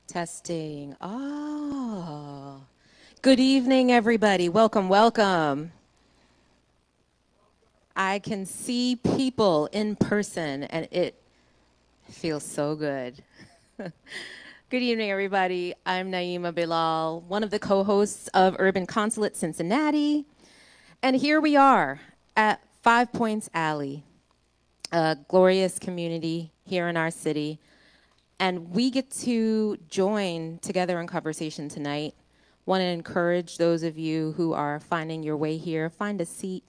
Testing. Oh. Good evening, everybody. Welcome, welcome. I can see people in person, and it feels so good. Good evening, everybody. I'm Naima Bilal, one of the co-hosts of Urban Consulate Cincinnati. And here we are at 5 Points Alley, a glorious community here in our city. And we get to join together in conversation tonight. Want to encourage those of you who are finding your way here, find a seat,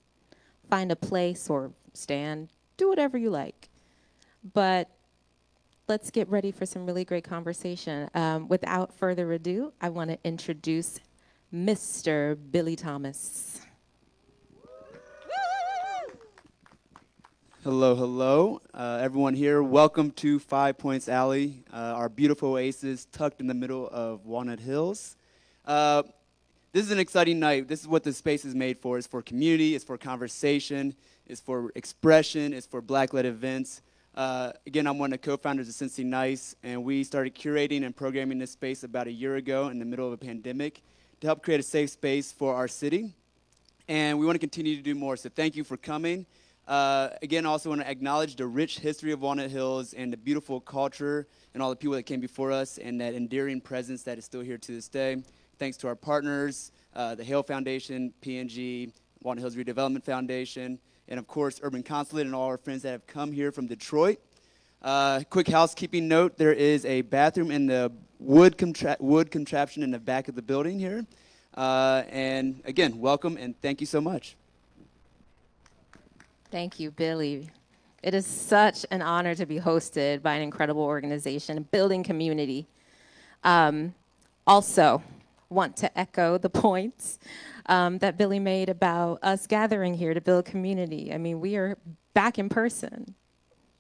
find a place or stand, do whatever you like. But let's get ready for some really great conversation. Without further ado, I want to introduce Mr. Billy Thomas. Hello, hello. Everyone here, welcome to 5 Points Alley, our beautiful oasis tucked in the middle of Walnut Hills. This is an exciting night. This is what this space is made for. It's for community, it's for conversation, it's for expression, it's for Black-led events. Again, I'm one of the co-founders of Cincy Nice, and we started curating and programming this space about a year ago in the middle of a pandemic to help create a safe space for our city. And we want to continue to do more, so thank you for coming. Again, I also want to acknowledge the rich history of Walnut Hills and the beautiful culture and all the people that came before us and that endearing presence that is still here to this day. Thanks to our partners, the Hale Foundation, P&G, Walnut Hills Redevelopment Foundation, and of course, Urban Consulate and all our friends that have come here from Detroit. Quick housekeeping note, there is a bathroom in the wood contraption in the back of the building here. And again, welcome and thank you so much. Thank you, Billy. It is such an honor to be hosted by an incredible organization, building community. Also, want to echo the points that Billy made about us gathering here to build community. I mean, we are back in person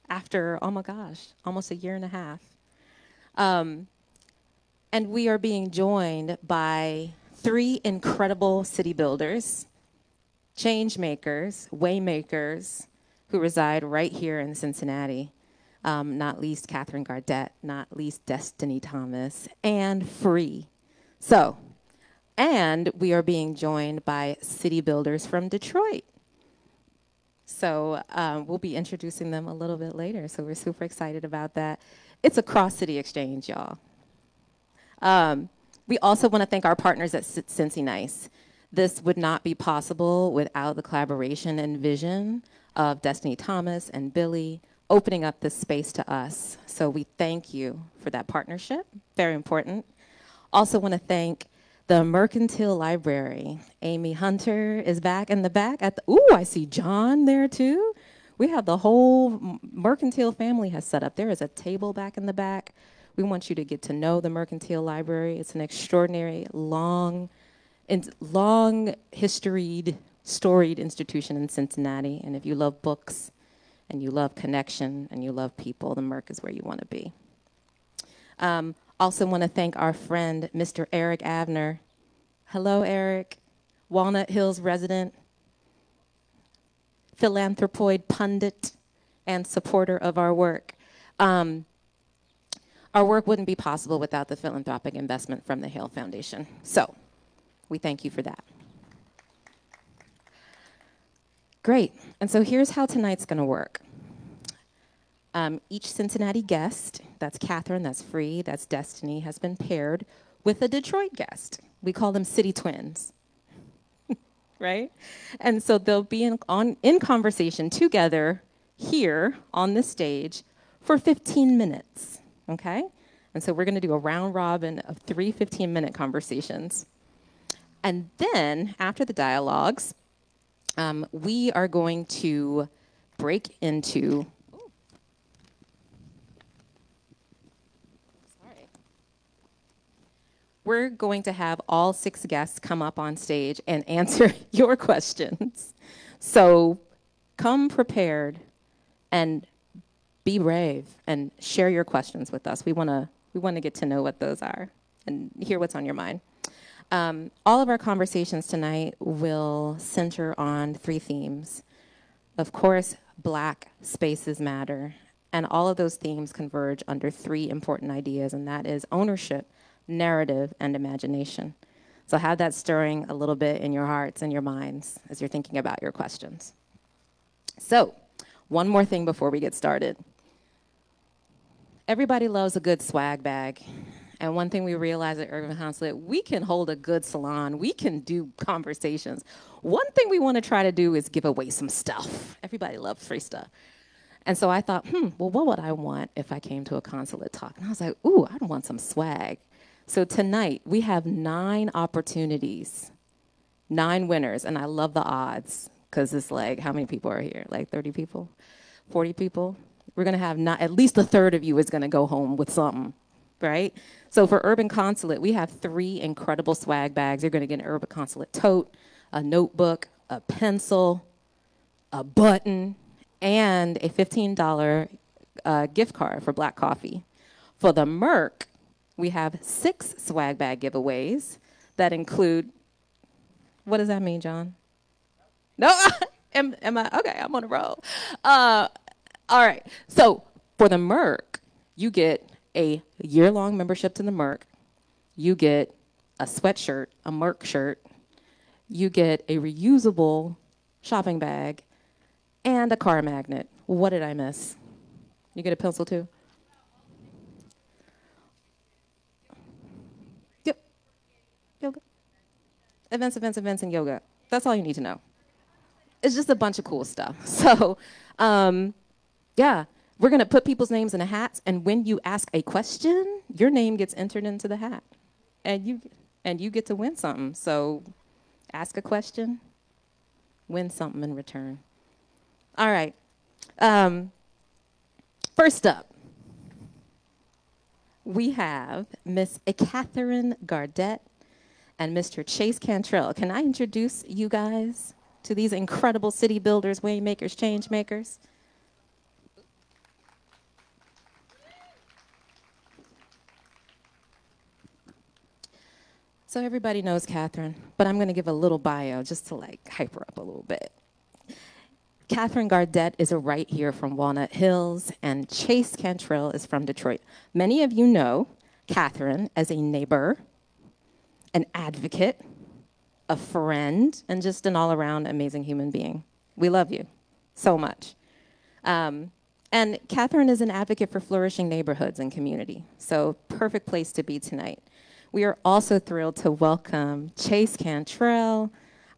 after, oh my gosh, almost a year and a half. And we are being joined by 3 incredible city builders, change makers, way makers, who reside right here in Cincinnati, not least Catherine Gardette, not least Destiny Thomas, and Free. So, and we are being joined by city builders from Detroit. So we'll be introducing them a little bit later, so we're super excited about that. It's a cross-city exchange, y'all. We also want to thank our partners at Cincy Nice. This would not be possible without the collaboration and vision of Destiny Thomas and Billy opening up this space to us. So we thank you for that partnership, very important. Also want to thank the Mercantile Library. Amy Hunter is back in the back at the, ooh, I see John there too. We have the whole Mercantile family has set up. There is a table back in the back. We want you to get to know the Mercantile Library. It's an extraordinary, long historied, storied institution in Cincinnati. And if you love books and you love connection and you love people, the Merc is where you want to be. Also want to thank our friend, Mr. Eric Avner. Hello, Eric. Walnut Hills resident, philanthropoid pundit, and supporter of our work. Our work wouldn't be possible without the philanthropic investment from the Hale Foundation. So, we thank you for that. Great. And so here's how tonight's going to work. Each Cincinnati guest, that's Catherine, that's Free, that's Destiny, has been paired with a Detroit guest. We call them city twins, right? And so they'll be in conversation together here on the stage for 15 minutes, okay? And so we're going to do a round robin of 3 15-minute conversations. And then, after the dialogues, we are going to break into, we're going to have all 6 guests come up on stage and answer your questions. So come prepared and be brave and share your questions with us. We want to get to know what those are and hear what's on your mind. All of our conversations tonight will center on 3 themes. Of course, Black spaces matter, And all of those themes converge under three important ideas, and that is ownership, narrative, and imagination. So have that stirring a little bit in your hearts and your minds as you're thinking about your questions. So, one more thing before we get started. Everybody loves a good swag bag. And one thing we realized at Urban Consulate, we can hold a good salon. We can do conversations. One thing we want to try to do is give away some stuff. Everybody loves free stuff. And so I thought, well, what would I want if I came to a consulate talk? And I was like, ooh, I'd want some swag. So tonight, we have 9 opportunities, 9 winners. And I love the odds, because it's like, how many people are here? Like 30 people? 40 people? We're going to have at least a third of you is going to go home with something, right? So for Urban Consulate, we have 3 incredible swag bags. You're going to get an Urban Consulate tote, a notebook, a pencil, a button, and a $15 gift card for black coffee. For the Merc, we have 6 swag bag giveaways that include, what does that mean, John? No, am I, okay, I'm on a roll. All right, so for the Merc, you get a year-long membership to the Merc. You get a sweatshirt, a Merc shirt. You get a reusable shopping bag and a car magnet. What did I miss? You get a pencil too? Yep. Yoga. Events, and yoga. That's all you need to know. It's just a bunch of cool stuff. So, yeah, we're going to put people's names in a hat, and when you ask a question, your name gets entered into the hat, and you get to win something. So ask a question, win something in return. All right. First up, we have Miss Catherine Gardette and Mr. Chase Cantrell. Can I introduce you guys to these incredible city builders, way makers, change makers? So everybody knows Catherine, but I'm going to give a little bio just to like hype her up a little bit. Catherine Gardette is a right here from Walnut Hills, and Chase Cantrell is from Detroit. Many of you know Catherine as a neighbor, an advocate, a friend, and just an all-around amazing human being. We love you so much. And Catherine is an advocate for flourishing neighborhoods and community, so perfect place to be tonight. We are also thrilled to welcome Chase Cantrell,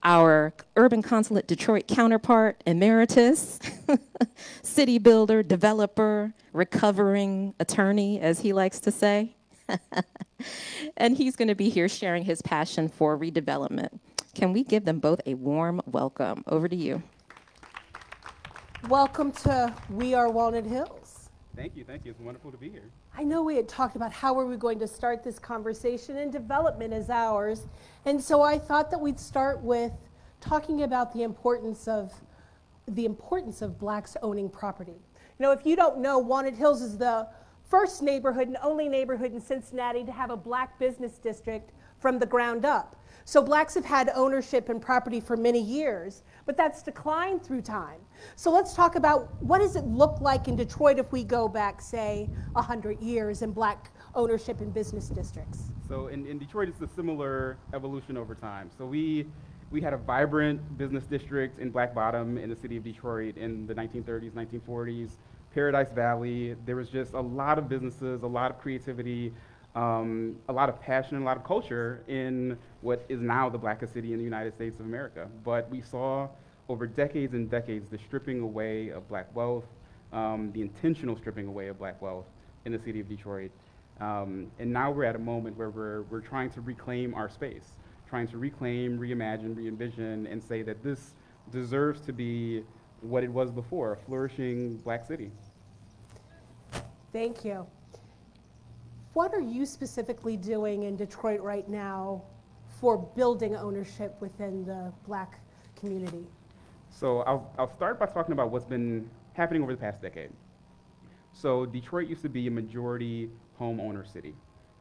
our Urban Consulate Detroit counterpart, emeritus, city builder, developer, recovering attorney, as he likes to say. And he's going to be here sharing his passion for redevelopment. Can we give them both a warm welcome? Over to you. Welcome to We Are Walnut Hills. Thank you. It's wonderful to be here. I know we had talked about how are we going to start this conversation, and development is ours. And so I thought that we'd start with talking about the importance of blacks owning property. You know, if you don't know, Walnut Hills is the first neighborhood and only neighborhood in Cincinnati to have a black business district from the ground up. So blacks have had ownership and property for many years, but that's declined through time. So let's talk about what does it look like in Detroit if we go back, say, 100 years in black ownership in business districts. So in Detroit, it's a similar evolution over time. So we had a vibrant business district in Black Bottom in the city of Detroit in the 1930s, 1940s, Paradise Valley. There was just a lot of businesses, a lot of creativity, a lot of passion, and a lot of culture in what is now the blackest city in the United States of America. But we saw over decades and decades the stripping away of black wealth, the intentional stripping away of black wealth in the city of Detroit. And now we're at a moment where we're trying to reclaim our space, trying to reclaim, reimagine, re-envision, and say that this deserves to be what it was before, a flourishing black city. Thank you. What are you specifically doing in Detroit right now for building ownership within the black community? So I'll start by talking about what's been happening over the past decade. So Detroit used to be a majority homeowner city.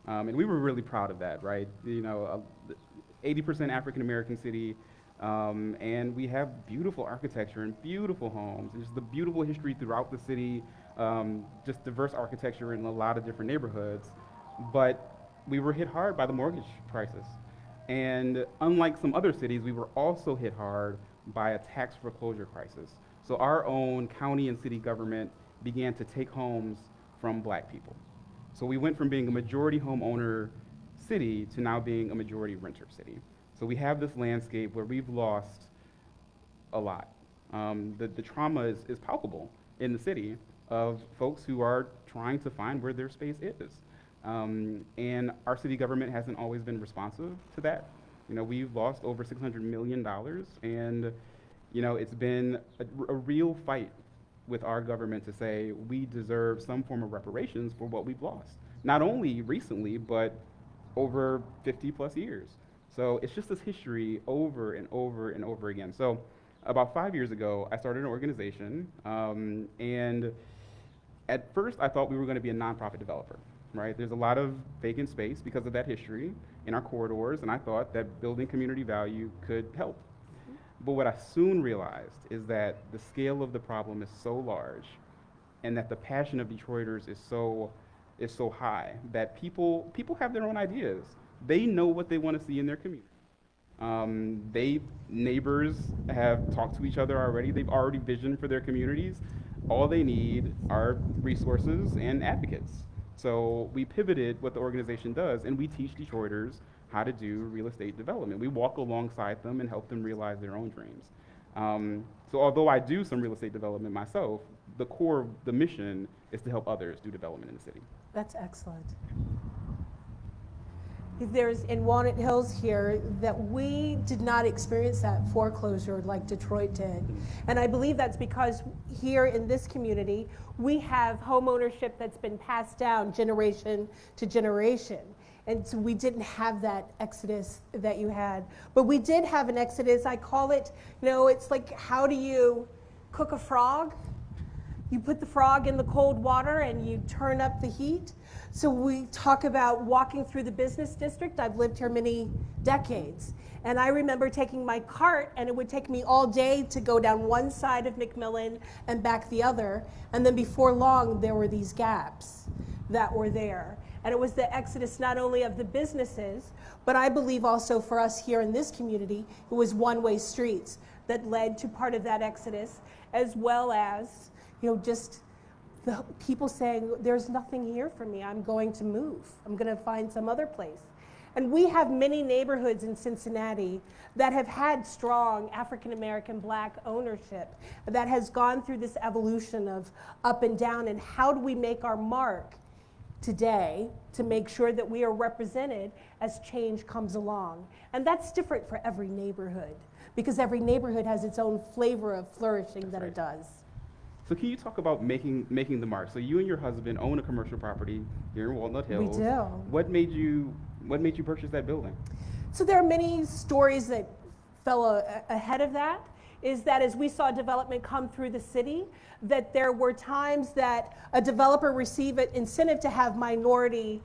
And we were really proud of that, right? You know, 80% African-American city, and we have beautiful architecture and beautiful homes, and just the beautiful history throughout the city, just diverse architecture in a lot of different neighborhoods. But we were hit hard by the mortgage crisis. And unlike some other cities, we were also hit hard by a tax foreclosure crisis. So our own county and city government began to take homes from black people. So we went from being a majority homeowner city to now being a majority renter city. So we have this landscape where we've lost a lot. The trauma is palpable in the city of folks who are trying to find where their space is. And our city government hasn't always been responsive to that. We've lost over $600 million, and it's been a real fight with our government to say we deserve some form of reparations for what we've lost. Not only recently, but over 50 plus years. So it's just this history over and over and over again. So about 5 years ago, I started an organization, and at first I thought we were going to be a nonprofit developer, right? There's a lot of vacant space because of that history in our corridors, and I thought that building community value could help. But what I soon realized is that the scale of the problem is so large, and that the passion of Detroiters is so high that people have their own ideas. They know what they want to see in their community. Neighbors have talked to each other already. They've already visioned for their communities. All they need are resources and advocates. So we pivoted what the organization does, and we teach Detroiters how to do real estate development. We walk alongside them and help them realize their own dreams. So although I do some real estate development myself, the core of the mission is to help others do development in the city. That's excellent. There's in Walnut Hills here that we did not experience that foreclosure like Detroit did. And I believe that's because here in this community, we have home ownership that's been passed down generation to generation. And so we didn't have that exodus that you had. But we did have an exodus. I call it, it's like, how do you cook a frog? You put the frog in the cold water and you turn up the heat. So we talk about walking through the business district. I've lived here many decades. And I remember taking my cart, and it would take me all day to go down one side of McMillan and back the other. And then before long, there were these gaps that were there. And it was the exodus not only of the businesses, but I believe also for us here in this community, it was one-way streets that led to part of that exodus, as well as, just the people saying, there's nothing here for me, I'm going to move. I'm going to find some other place. And we have many neighborhoods in Cincinnati that have had strong African-American Black ownership that has gone through this evolution of up and down, and how do we make our mark today to make sure that we are represented as change comes along. And that's different for every neighborhood, because every neighborhood has its own flavor of flourishing that it does. So can you talk about making the mark? So you and your husband own a commercial property here in Walnut Hills. We do. What made you purchase that building? So there are many stories that fell ahead of that. Is that as we saw development come through the city, that there were times that a developer received an incentive to have minority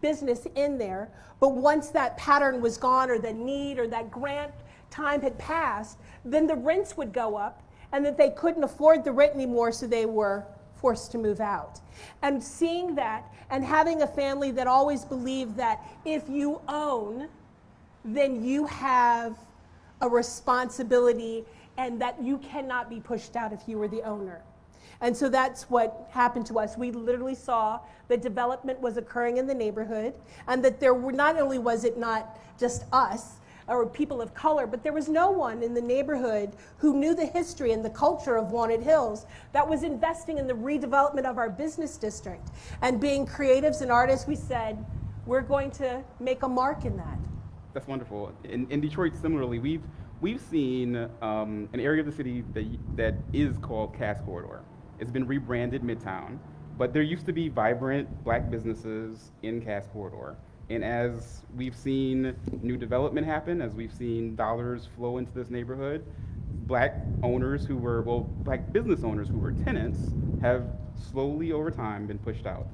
business in there, but once that pattern was gone, or the need or that grant time had passed, then the rents would go up, and that they couldn't afford the rent anymore, so they were forced to move out. And seeing that, and having a family that always believed that if you own, then you have a responsibility, and that you cannot be pushed out if you were the owner. And so that's what happened to us. We literally saw that development was occurring in the neighborhood, and that there were, not only was it not just us, or people of color, but there was no one in the neighborhood who knew the history and the culture of Walnut Hills that was investing in the redevelopment of our business district. And being creatives and artists, we said, we're going to make a mark in that. That's wonderful. In Detroit, similarly, we've seen an area of the city that is called Cass Corridor. It's been rebranded Midtown, but there used to be vibrant Black businesses in Cass Corridor. And as we've seen new development happen, as we've seen dollars flow into this neighborhood, Black business owners who were tenants have slowly over time been pushed out.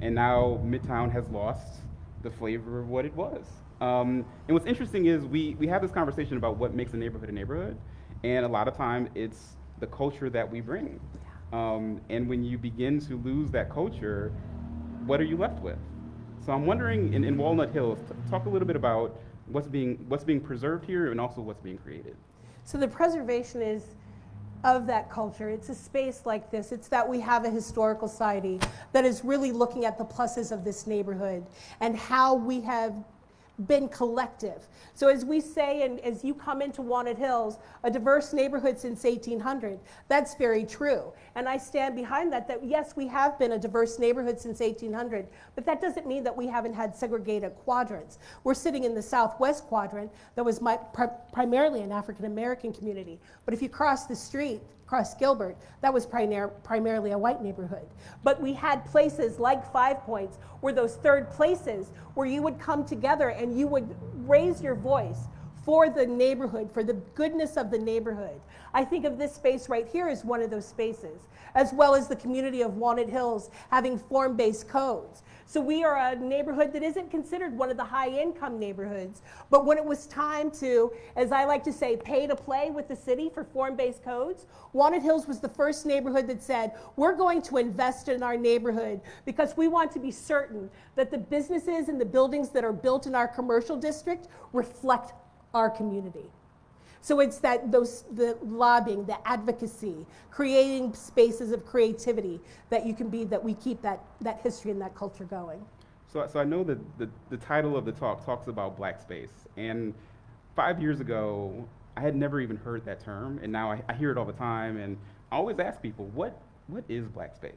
And now Midtown has lost the flavor of what it was. And what's interesting is we have this conversation about what makes a neighborhood, and a lot of time it's the culture that we bring. And when you begin to lose that culture, what are you left with? So I'm wondering, in Walnut Hills, talk a little bit about what's being preserved here and also what's being created. So the preservation is of that culture. It's a space like this. It's that we have a historical society that is really looking at the pluses of this neighborhood and how we have been collective. So as we say, and as you come into Walnut Hills, a diverse neighborhood since 1800, that's very true. And I stand behind that, that yes, we have been a diverse neighborhood since 1800, but that doesn't mean that we haven't had segregated quadrants. We're sitting in the southwest quadrant that was primarily an African-American community. But if you cross the street, across Gilbert, that was primarily a white neighborhood. But we had places like 5 Points, where those third places, where you would come together and you would raise your voice for the neighborhood, for the goodness of the neighborhood. I think of this space right here as one of those spaces, as well as the community of Walnut Hills having form-based codes. So we are a neighborhood that isn't considered one of the high-income neighborhoods, but when it was time to, as I like to say, pay to play with the city for form-based codes, Walnut Hills was the first neighborhood that said, we're going to invest in our neighborhood because we want to be certain that the businesses and the buildings that are built in our commercial district reflect our community. So it's that the lobbying, the advocacy, creating spaces of creativity that we keep that history and that culture going. So I know that the title of the talk talks about black space, and 5 years ago, I had never even heard that term, and now I hear it all the time, and I always ask people, what is black space?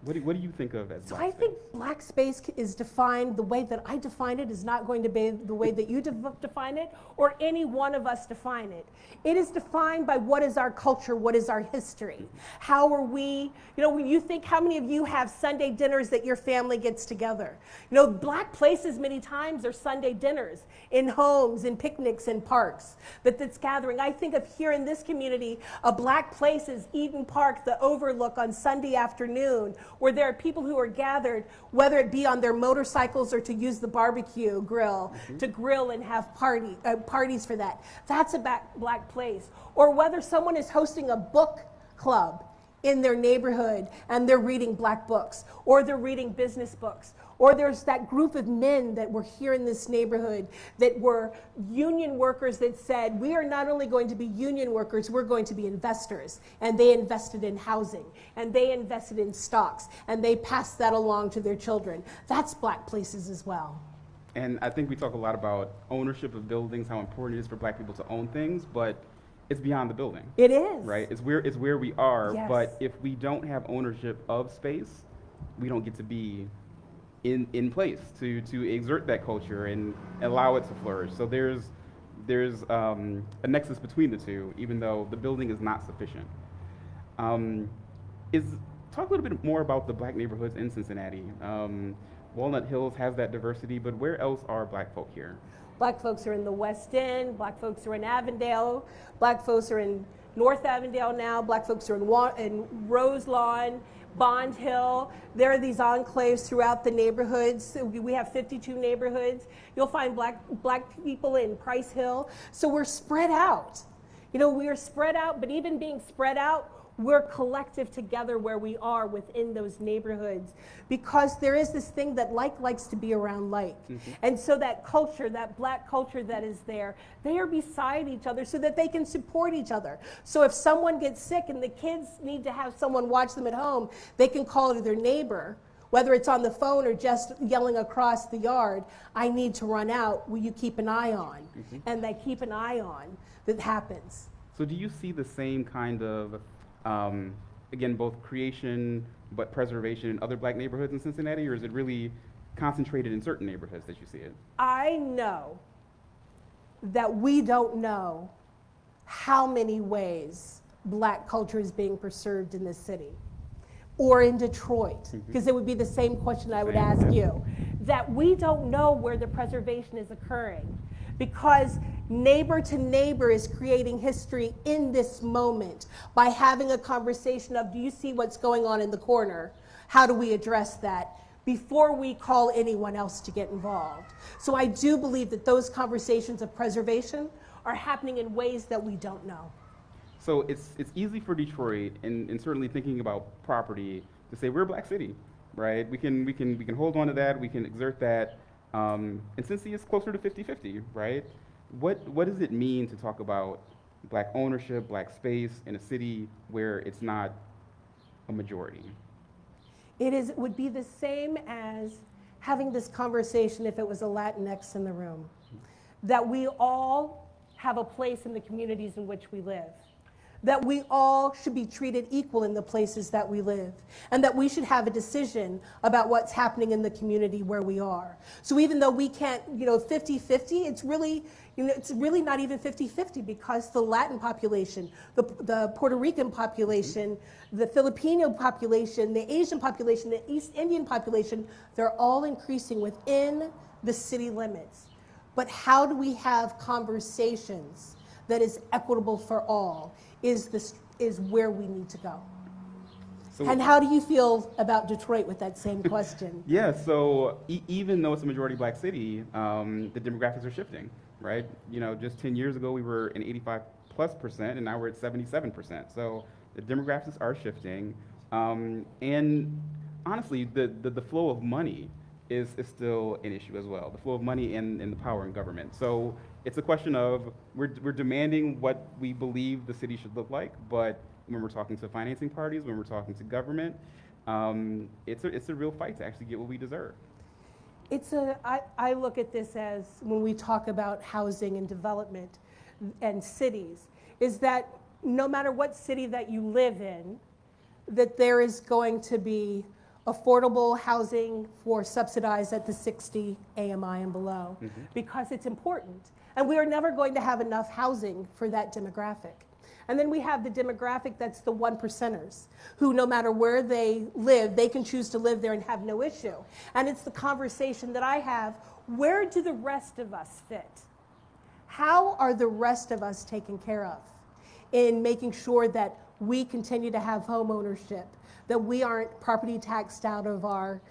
What do you think of as black space? So I think black space is defined, the way that I define it is not going to be the way that you define it, or any one of us define it. It is defined by what is our culture, what is our history. How are we, when you think how many of you have Sunday dinners that your family gets together? Black places many times are Sunday dinners in homes, in picnics, in parks, that's gathering. I think of here in this community, a black place is Eden Park, the overlook on Sunday afternoon, where there are people who are gathered, whether it be on their motorcycles or to use the barbecue grill, to grill and have parties for that. That's a black place. Or whether someone is hosting a book club in their neighborhood and they're reading black books, or they're reading business books, or there's that group of men that were here in this neighborhood that were union workers that said, we are not only going to be union workers, we're going to be investors. And they invested in housing, and they invested in stocks, and they passed that along to their children. That's black places as well. And I think we talk a lot about ownership of buildings, how important it is for black people to own things, but it's beyond the building. It is. Right? It's where we are, yes. But if we don't have ownership of space, we don't get to be in place to exert that culture and allow it to flourish. So there's a nexus between the two, even though the building is not sufficient. Talk a little bit more about the black neighborhoods in Cincinnati. Walnut Hills has that diversity, but where else are black folk here? Black folks are in the West End, black folks are in Avondale, black folks are in North Avondale now, black folks are in Roselawn, Bond Hill. There are these enclaves throughout the neighborhoods. We have 52 neighborhoods. You'll find black people in Price Hill. So we're spread out. We are spread out, but even being spread out, we're collective together where we are within those neighborhoods, because there is this thing that likes to be around like. And so that culture, that black culture that is there, they are beside each other so that they can support each other. So if someone gets sick and the kids need to have someone watch them at home, they can call to their neighbor, whether it's on the phone or just yelling across the yard, I need to run out, will you keep an eye on? And they keep an eye on. That happens. So do you see the same kind of again, both creation but preservation in other black neighborhoods in Cincinnati, or is it really concentrated in certain neighborhoods that you see it? I know that we don't know how many ways black culture is being preserved in this city or in Detroit, because it would be the same question I would ask you, that we don't know where the preservation is occurring, because neighbor to neighbor is creating history in this moment by having a conversation of, do you see what's going on in the corner? How do we address that? Before we call anyone else to get involved. So I do believe that those conversations of preservation are happening in ways that we don't know. So it's easy for Detroit, and certainly thinking about property, to say we're a black city, right? We can hold on to that. We can exert that. And Cincy is closer to 50-50, right? What does it mean to talk about black ownership, black space in a city where it's not a majority? It would be the same as having this conversation if it was a Latinx in the room. That we all have a place in the communities in which we live. That we all should be treated equal in the places that we live. And that we should have a decision about what's happening in the community where we are. So even though we can't, 50-50, it's really not even 50-50 because the Latin population, the Puerto Rican population, the Filipino population, the Asian population, the East Indian population, they're all increasing within the city limits. But how do we have conversations that is equitable for all is where we need to go. So, and how do you feel about Detroit with that same question? Yeah, so even though it's a majority black city, the demographics are shifting, right? Just 10 years ago we were an 85+%, and now we're at 77%. So the demographics are shifting. And honestly, the flow of money is still an issue as well. The flow of money and the power in government. So it's a question of we're demanding what we believe the city should look like, but when we're talking to financing parties, when we're talking to government, it's a real fight to actually get what we deserve. I look at this as when we talk about housing and development and cities, is that no matter what city that you live in, that there is going to be affordable housing for subsidized at the 60 AMI and below, because it's important. And we are never going to have enough housing for that demographic. And then we have the demographic that's the 1%ers, who no matter where they live, they can choose to live there and have no issue. And it's the conversation that I have, where do the rest of us fit? How are the rest of us taken care of in making sure that we continue to have home ownership, that we aren't property taxed out of our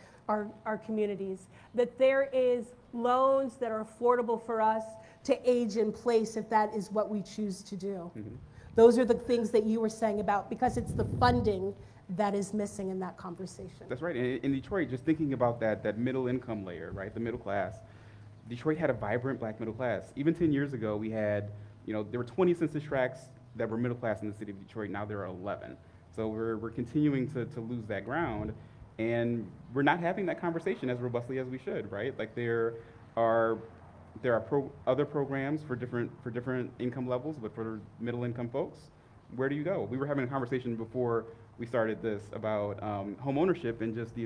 communities, that there is loans that are affordable for us to age in place if that is what we choose to do. Those are the things that you were saying about, because it's the funding that is missing in that conversation. That's right. In Detroit, just thinking about that middle income layer, right, the middle class, Detroit had a vibrant black middle class. Even 10 years ago, we had, there were 20 census tracts that were middle class in the city of Detroit. Now there are 11. So we're continuing to lose that ground, and we're not having that conversation as robustly as we should, right? Like there are other programs for different income levels, but for middle income folks, where do you go? We were having a conversation before we started this about home ownership and just the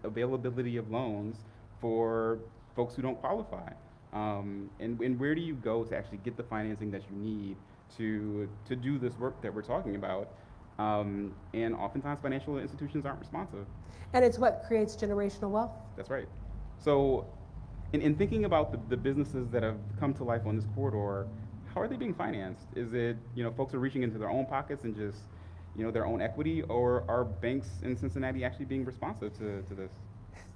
availability of loans for folks who don't qualify. And where do you go to actually get the financing that you need to do this work that we're talking about? And oftentimes financial institutions aren't responsive. And it's what creates generational wealth. That's right. So in thinking about the businesses that have come to life on this corridor, how are they being financed? Is it, folks are reaching into their own pockets and just, their own equity, or are banks in Cincinnati actually being responsive to this?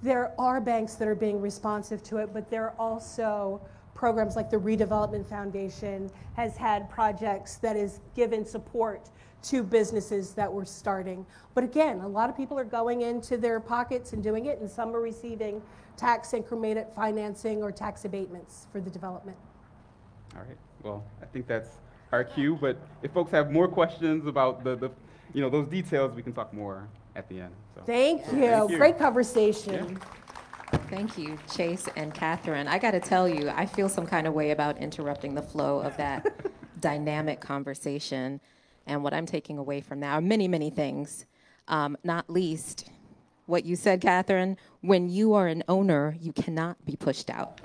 There are banks that are being responsive to it, but there are also programs like the Redevelopment Foundation has had projects that is given support to businesses that were starting. But again, a lot of people are going into their pockets and doing it, and some are receiving tax incremented financing or tax abatements for the development. All right, well, I think that's our cue, but if folks have more questions about those details, we can talk more at the end. So. Thank you. Great conversation. Yeah. Thank you, Chase and Catherine. I got to tell you, I feel some kind of way about interrupting the flow of that dynamic conversation. And what I'm taking away from that are many, many things, not least what you said, Catherine. When you are an owner, you cannot be pushed out.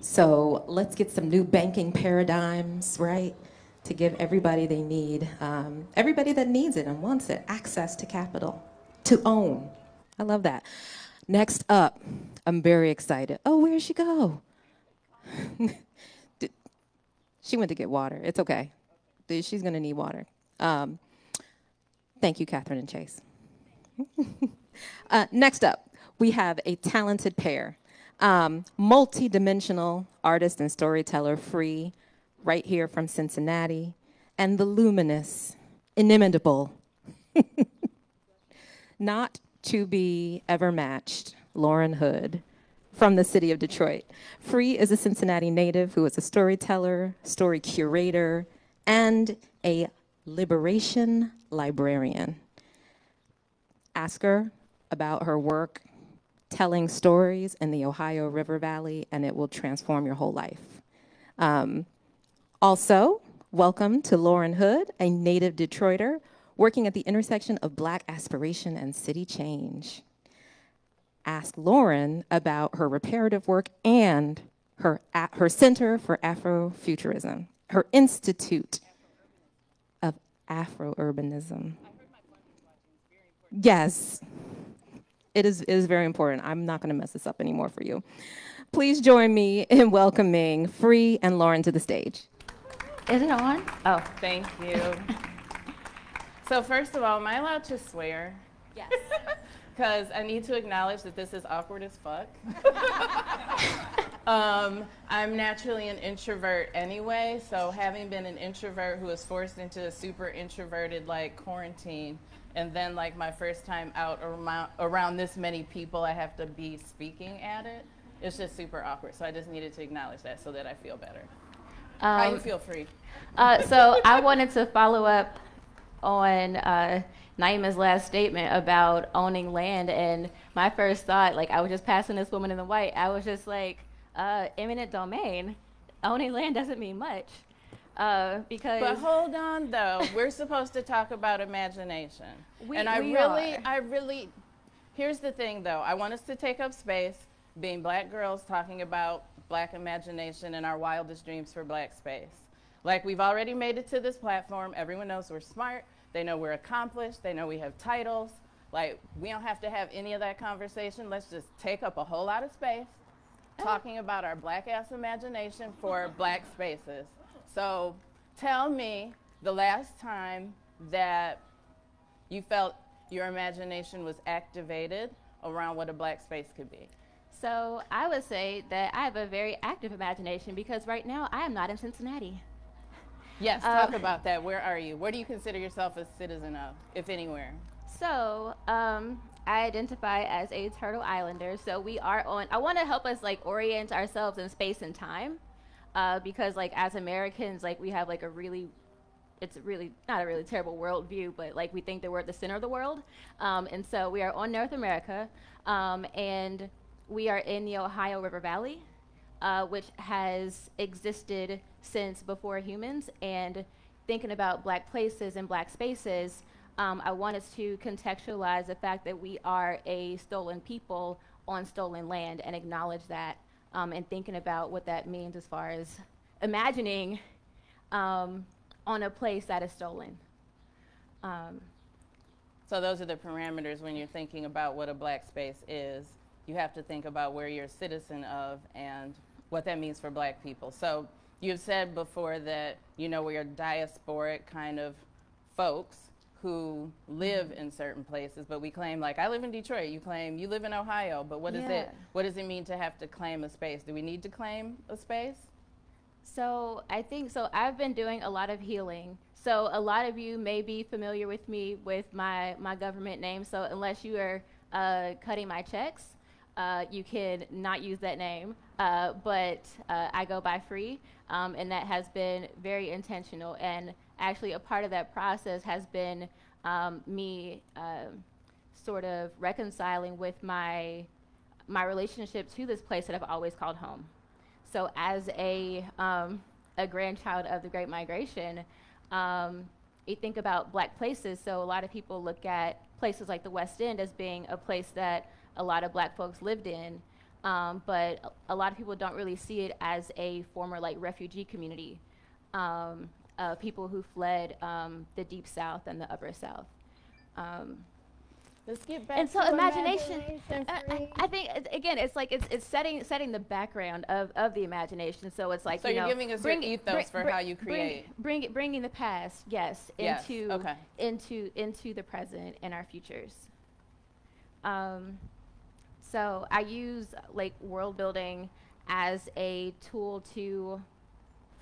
So let's get some new banking paradigms, right, to give everybody they need, everybody that needs it and wants it, access to capital, to own. I love that. Next up, I'm very excited. Oh, where'd she go? She went to get water. It's okay. She's going to need water. Thank you, Catherine and Chase. Next up, we have a talented pair, multi-dimensional artist and storyteller, Free, right here from Cincinnati, and the luminous inimitable, not to be ever matched, Lauren Hood from the city of Detroit. Free is a Cincinnati native who is a storyteller, story curator, and a liberation librarian. Ask her about her work telling stories in the Ohio River Valley, and it will transform your whole life. Also, welcome to Lauren Hood, a native Detroiter working at the intersection of Black aspiration and city change. Ask Lauren about her reparative work and her Center for Afrofuturism, her Institute of Afro-Urbanism. Yes, it is very important. I'm not going to mess this up anymore for you. Please join me in welcoming Free and Lauren to the stage. Is it on? Oh. Thank you. So first of all, am I allowed to swear? Yes. Because I need to acknowledge that this is awkward as fuck. I'm naturally an introvert anyway, so having been an introvert who was forced into a super introverted like quarantine, and then like my first time out around this many people, I have to be speaking at it. It's just super awkward. So I just needed to acknowledge that so that I feel better. How you feel, Free? So I wanted to follow up on Naima's last statement about owning land, and my first thought, like I was just passing this woman in the white, I was just like, eminent domain, owning land doesn't mean much. Because But hold on though, we're supposed to talk about imagination. Here's the thing though, I want us to take up space, being Black girls talking about Black imagination and our wildest dreams for Black space. Like we've already made it to this platform, everyone knows we're smart, they know we're accomplished, they know we have titles. Like we don't have to have any of that conversation, let's just take up a whole lot of space talking about our Black ass imagination for Black spaces. So tell me the last time that you felt your imagination was activated around what a Black space could be. So I would say that I have a very active imagination because right now I am not in Cincinnati. Yes, talk about that. Where are you? Where do you consider yourself a citizen of, if anywhere? So I identify as a Turtle Islander. So we are on, I want to help us like orient ourselves in space and time because like as Americans, like we have like it's really not a really terrible worldview, but like we think that we're at the center of the world. And so we are on North America and we are in the Ohio River Valley, which has existed since before humans. And thinking about Black places and Black spaces, I want us to contextualize the fact that we are a stolen people on stolen land and acknowledge that, and thinking about what that means as far as imagining on a place that is stolen. So those are the parameters when you're thinking about what a Black space is. You have to think about where you're a citizen of and what that means for Black people. So you've said before that, you know, we are diasporic kind of folks who live in certain places, but we claim, like, I live in Detroit, you claim you live in Ohio, but what does it mean to have to claim a space? Do we need to claim a space? So I think, so I've been doing a lot of healing. So a lot of you may be familiar with me with my government name, so unless you are cutting my checks, you can not use that name, but I go by Free, and that has been very intentional. And actually, a part of that process has been me sort of reconciling with my relationship to this place that I've always called home. So, as a grandchild of the Great Migration, you think about Black places. So, a lot of people look at places like the West End as being a place that a lot of Black folks lived in, but a lot of people don't really see it as a former like refugee community, people who fled the Deep South and the Upper South. Let's get back and so to imagination, I think again, it's like it's setting the background of the imagination. So it's like, so you're giving us your ethos for how you create. Bringing the past, yes, into okay. into the present and our futures. So I use like world building as a tool to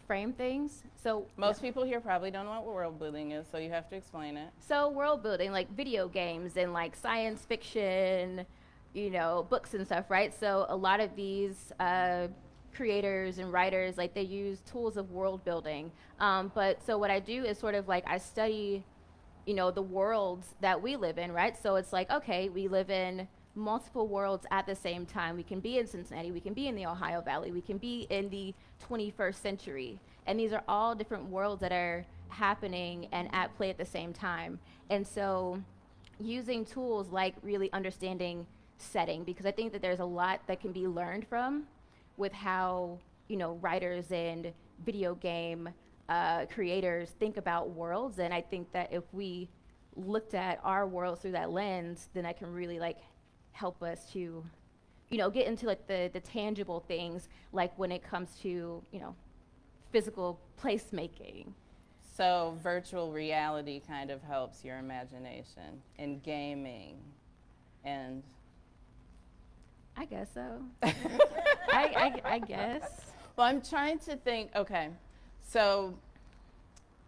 frame things. So Most people here probably don't know what world building is, so you have to explain it. So world building, like video games and like science fiction, you know, books and stuff, right? So a lot of these creators and writers, like they use tools of world building. But so what I do is sort of like I study, you know, the worlds that we live in, right? So it's like, okay, we live in multiple worlds at the same time. We can be in Cincinnati, we can be in the Ohio Valley, we can be in the 21st century. And these are all different worlds that are happening and at play at the same time. And so using tools like really understanding setting, because I think that there's a lot that can be learned from with how, you know, writers and video game creators think about worlds. And I think that if we looked at our world through that lens, then that can really like help us to, you know, get into like the tangible things, like when it comes to, you know, physical placemaking. So virtual reality kind of helps your imagination, and gaming, and I guess so. I guess. well, I'm trying to think, okay, so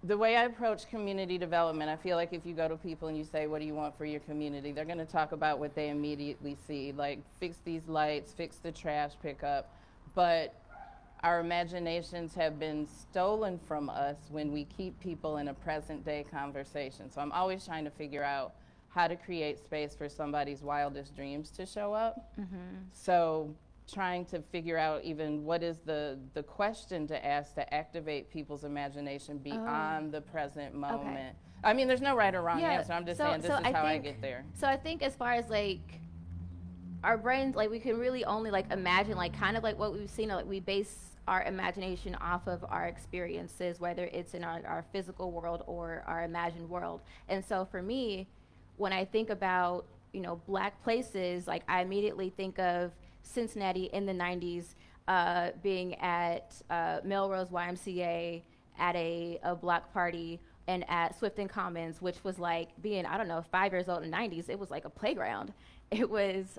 the way I approach community development, I feel like if you go to people and you say, what do you want for your community? They're gonna talk about what they immediately see, like fix these lights, fix the trash pickup. But our imaginations have been stolen from us when we keep people in a present day conversation. So I'm always trying to figure out how to create space for somebody's wildest dreams to show up. So trying to figure out even what is the question to ask to activate people's imagination beyond the present moment. I mean, there's no right or wrong answer. I'm just saying this is how I get there. So I think as far as like our brains, like we can really only like imagine, like kind of like what we've seen, like we base our imagination off of our experiences, whether it's in our physical world or our imagined world. And so for me, when I think about, you know, Black places, like I immediately think of Cincinnati in the 90s being at Melrose YMCA at a block party, and at Swifton Commons, which was like being, I don't know, 5 years old in the 90s, it was like a playground. It was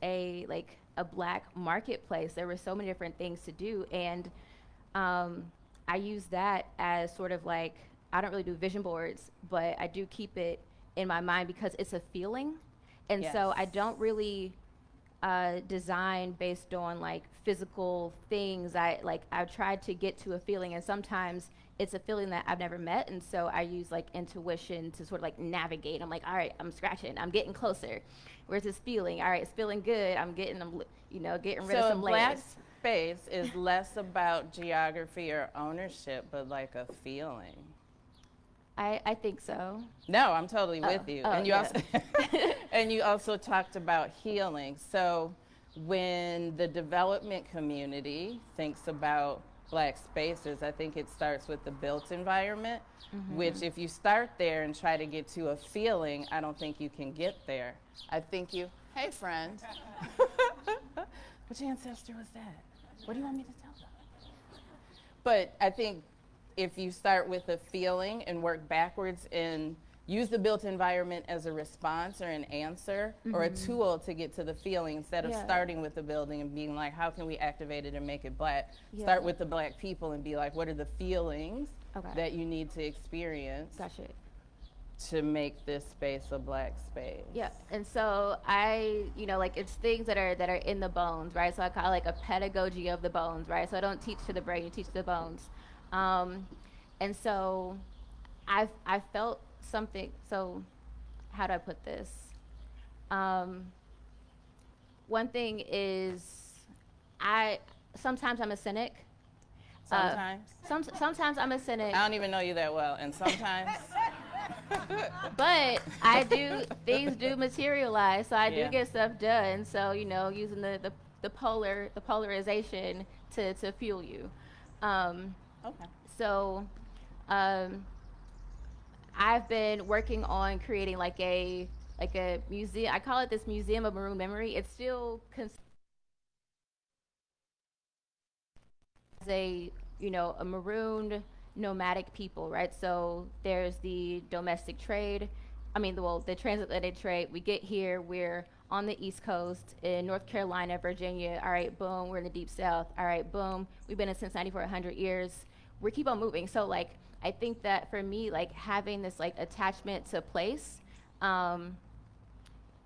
a like a Black marketplace. There were so many different things to do, and I use that as sort of like, I don't really do vision boards, but I do keep it in my mind because it's a feeling. And so I don't really design based on like physical things. I've tried to get to a feeling, and sometimes it's a feeling that I've never met, and so I use like intuition to sort of like navigate. I'm like, all right, I'm scratching, I'm getting closer. Where's this feeling? All right, it's feeling good. I'm getting them, you know, getting rid of some layers. Black space is less about geography or ownership, but like a feeling. I think so. No, I'm totally with you. And you also and you also talked about healing. So when the development community thinks about Black spaces, I think it starts with the built environment, which if you start there and try to get to a feeling, I don't think you can get there. I think you, hey friend, which ancestor was that? What do you want me to tell them? But I think if you start with a feeling and work backwards and use the built environment as a response or an answer or a tool to get to the feeling, instead of starting with the building and being like, how can we activate it and make it Black? Start with the Black people and be like, what are the feelings that you need to experience to make this space a Black space? Yeah, and so I, you know, like it's things that are in the bones, right? So I call it like a pedagogy of the bones, right? So I don't teach to the brain, you teach to the bones. And so I felt something, so how do I put this? One thing is, sometimes I'm a cynic. Sometimes? Sometimes I'm a cynic. I don't even know you that well, and sometimes. But things do materialize, so I do get stuff done. So, you know, using the polarization to fuel you. So I've been working on creating like a museum. I call it this Museum of Maroon Memory. It's still as a marooned nomadic people, right? So there's the domestic trade. I mean, the transatlantic trade. We get here, we're on the East Coast, in North Carolina, Virginia. All right, boom, we're in the Deep South. All right, boom, we've been in Cincinnati for 100 years. We keep on moving. So like, I think that for me, like having this like attachment to place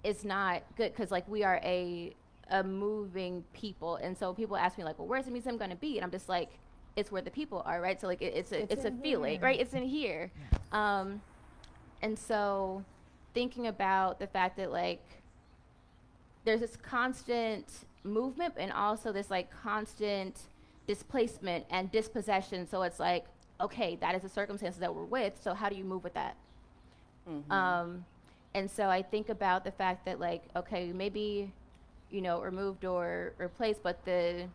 is not good, because like we are a moving people. And so people ask me like, well, where's the museum going to be? And I'm just like, it's where the people are, right? So like it's a feeling, right? It's in here. And so thinking about the fact that like there's this constant movement and also this like constant displacement and dispossession. So it's like, okay, that is the circumstances that we're with. So how do you move with that? And so I think about the fact that like, okay, maybe, you know, removed or replaced, but the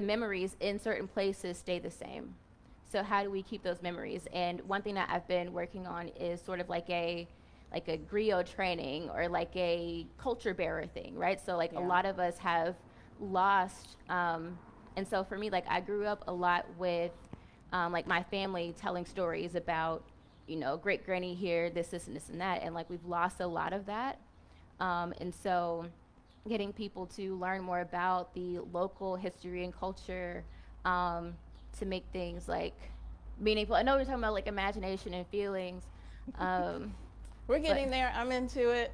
memories in certain places stay the same. So how do we keep those memories? And one thing that I've been working on is sort of like a griot training, or like a culture bearer thing, right? So like a lot of us have lost, and so for me, like I grew up a lot with like my family telling stories about, you know, great granny here, this, and this, and that, and like we've lost a lot of that. And so getting people to learn more about the local history and culture to make things like meaningful. I know we're talking about like imagination and feelings. We're getting there. I'm into it.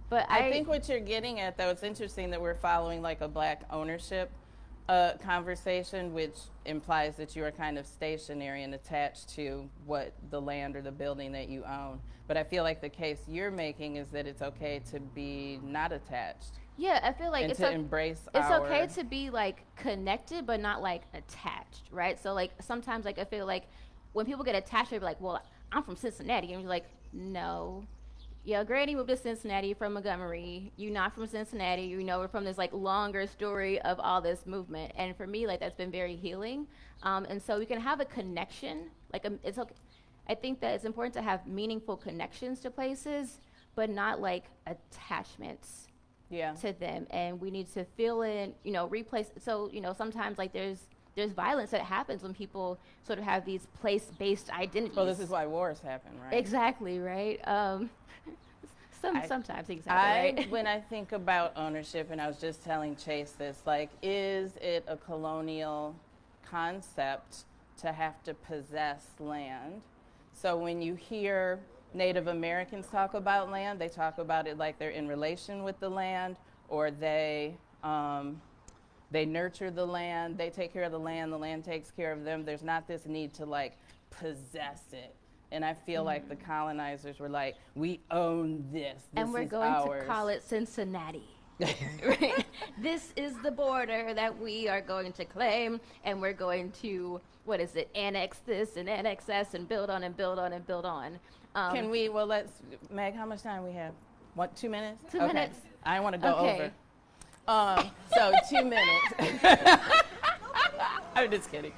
But I think what you're getting at, though, it's interesting that we're following like a Black ownership conversation, which implies that you are kind of stationary and attached to what the land or the building that you own. But I feel like the case you're making is that it's okay to be not attached. Yeah, I feel like and it's to embrace it's okay to be like connected, but not like attached, right? So like sometimes like I feel like when people get attached, they're like, well, I'm from Cincinnati, and you're like, no. Yeah, Granny moved to Cincinnati from Montgomery. You're not from Cincinnati. You know, we're from this like longer story of all this movement. And for me, like that's been very healing. And so we can have a connection. Like it's okay. I think that it's important to have meaningful connections to places, but not like attachments to them. And we need to fill in, you know, replace. So, you know, sometimes like there's violence that happens when people sort of have these place-based identities. Well, this is why wars happen, right? Exactly, right? Sometimes, exactly, right? When I think about ownership, and I was just telling Chase this, like, is it a colonial concept to have to possess land? So when you hear Native Americans talk about land, they talk about it like they're in relation with the land, or they nurture the land, they take care of the land takes care of them. There's not this need to like possess it. And I feel like the colonizers were like, we own this. And we're going to call it Cincinnati. Right? This is the border that we are going to claim, and we're going to, what is it, annex this and annex that and build on and build on and build on. Can we, well, let's, Meg, how much time we have? What, 2 minutes? 2 minutes. I want to go over. So 2 minutes. I'm just kidding.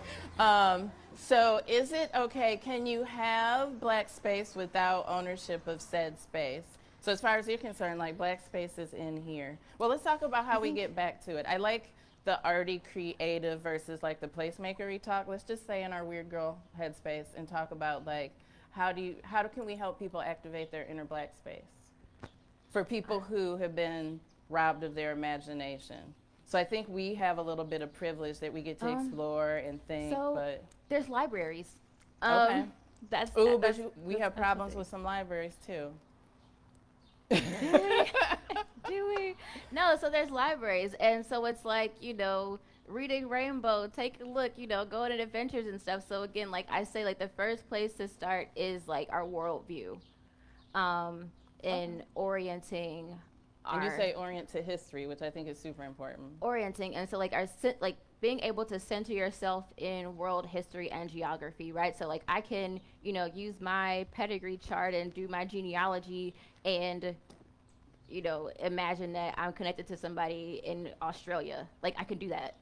So is it okay, can you have Black space without ownership of said space? So as far as you're concerned, like Black space is in here. Well, let's talk about how we get back to it. I like the arty creative versus like the placemakery talk. Let's just say in our weird girl headspace and talk about like, how can we help people activate their inner Black space for people who have been robbed of their imagination? So I think we have a little bit of privilege that we get to explore and think, but there's libraries. Okay. We have problems with with some libraries too. Do we? No, so there's libraries, and so it's like, you know, reading Rainbow, take a look, you know, go on adventures and stuff. So again, like I say, like the first place to start is like our worldview, in orienting. And you say orient to history, which I think is super important. Orienting, and so like being able to center yourself in world history and geography, right? So like I can, you know, use my pedigree chart and do my genealogy and, you know, imagine that I'm connected to somebody in Australia. Like I can do that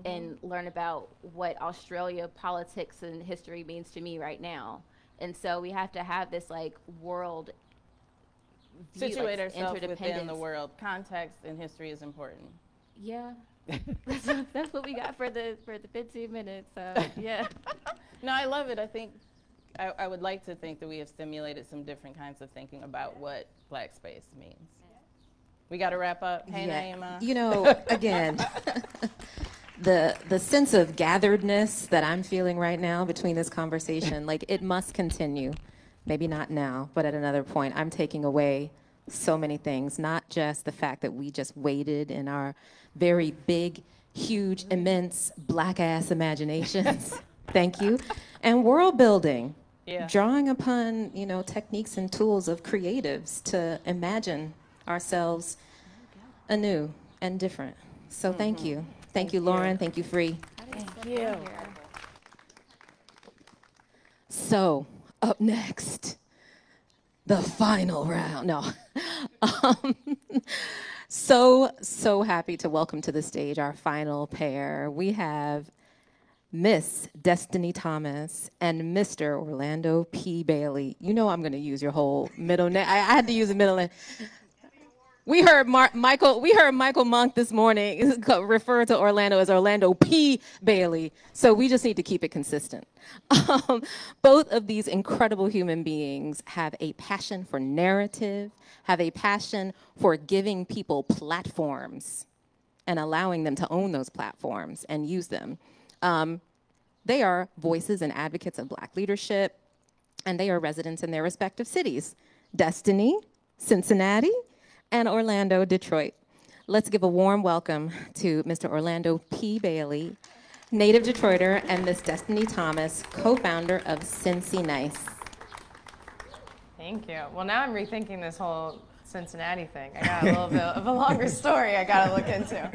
and learn about what Australia politics and history means to me right now. And so we have to have this like world view, situate like, ourselves within the world. Context in history is important. Yeah. That's what we got for the 15 minutes. So yeah. No, I love it. I think I would like to think that we have stimulated some different kinds of thinking about what Black space means. We got to wrap up. Hey, Yeah. Naima. You know, again, the sense of gatheredness that I'm feeling right now between this conversation, like it must continue. Maybe not now, but at another point. I'm taking away so many things, not just the fact that we just waited in our very big, huge, immense, black-ass imaginations. Thank you. And world building. Yeah. Drawing upon, you know, techniques and tools of creatives to imagine ourselves anew and different. So thank you. Thank you, Lauren. Thank you, Free. Thank you. So, up next, the final round. No. Um, so happy to welcome to the stage our final pair. We have Miss Destiny Thomas and Mr. Orlando P. Bailey. You know I'm going to use your whole middle name. I had to use a middle name. We heard Michael Monk this morning refer to Orlando as Orlando P. Bailey, so we just need to keep it consistent. Both of these incredible human beings have a passion for narrative, have a passion for giving people platforms and allowing them to own those platforms and use them. They are voices and advocates of Black leadership, and they are residents in their respective cities, Destiny, Cincinnati, and Orlando, Detroit. Let's give a warm welcome to Mr. Orlando P. Bailey, native Detroiter, and Miss Destiny Thomas, co-founder of Cincy Nice. Thank you. Well, now I'm rethinking this whole Cincinnati thing. I got a little bit of a longer story I got to look into.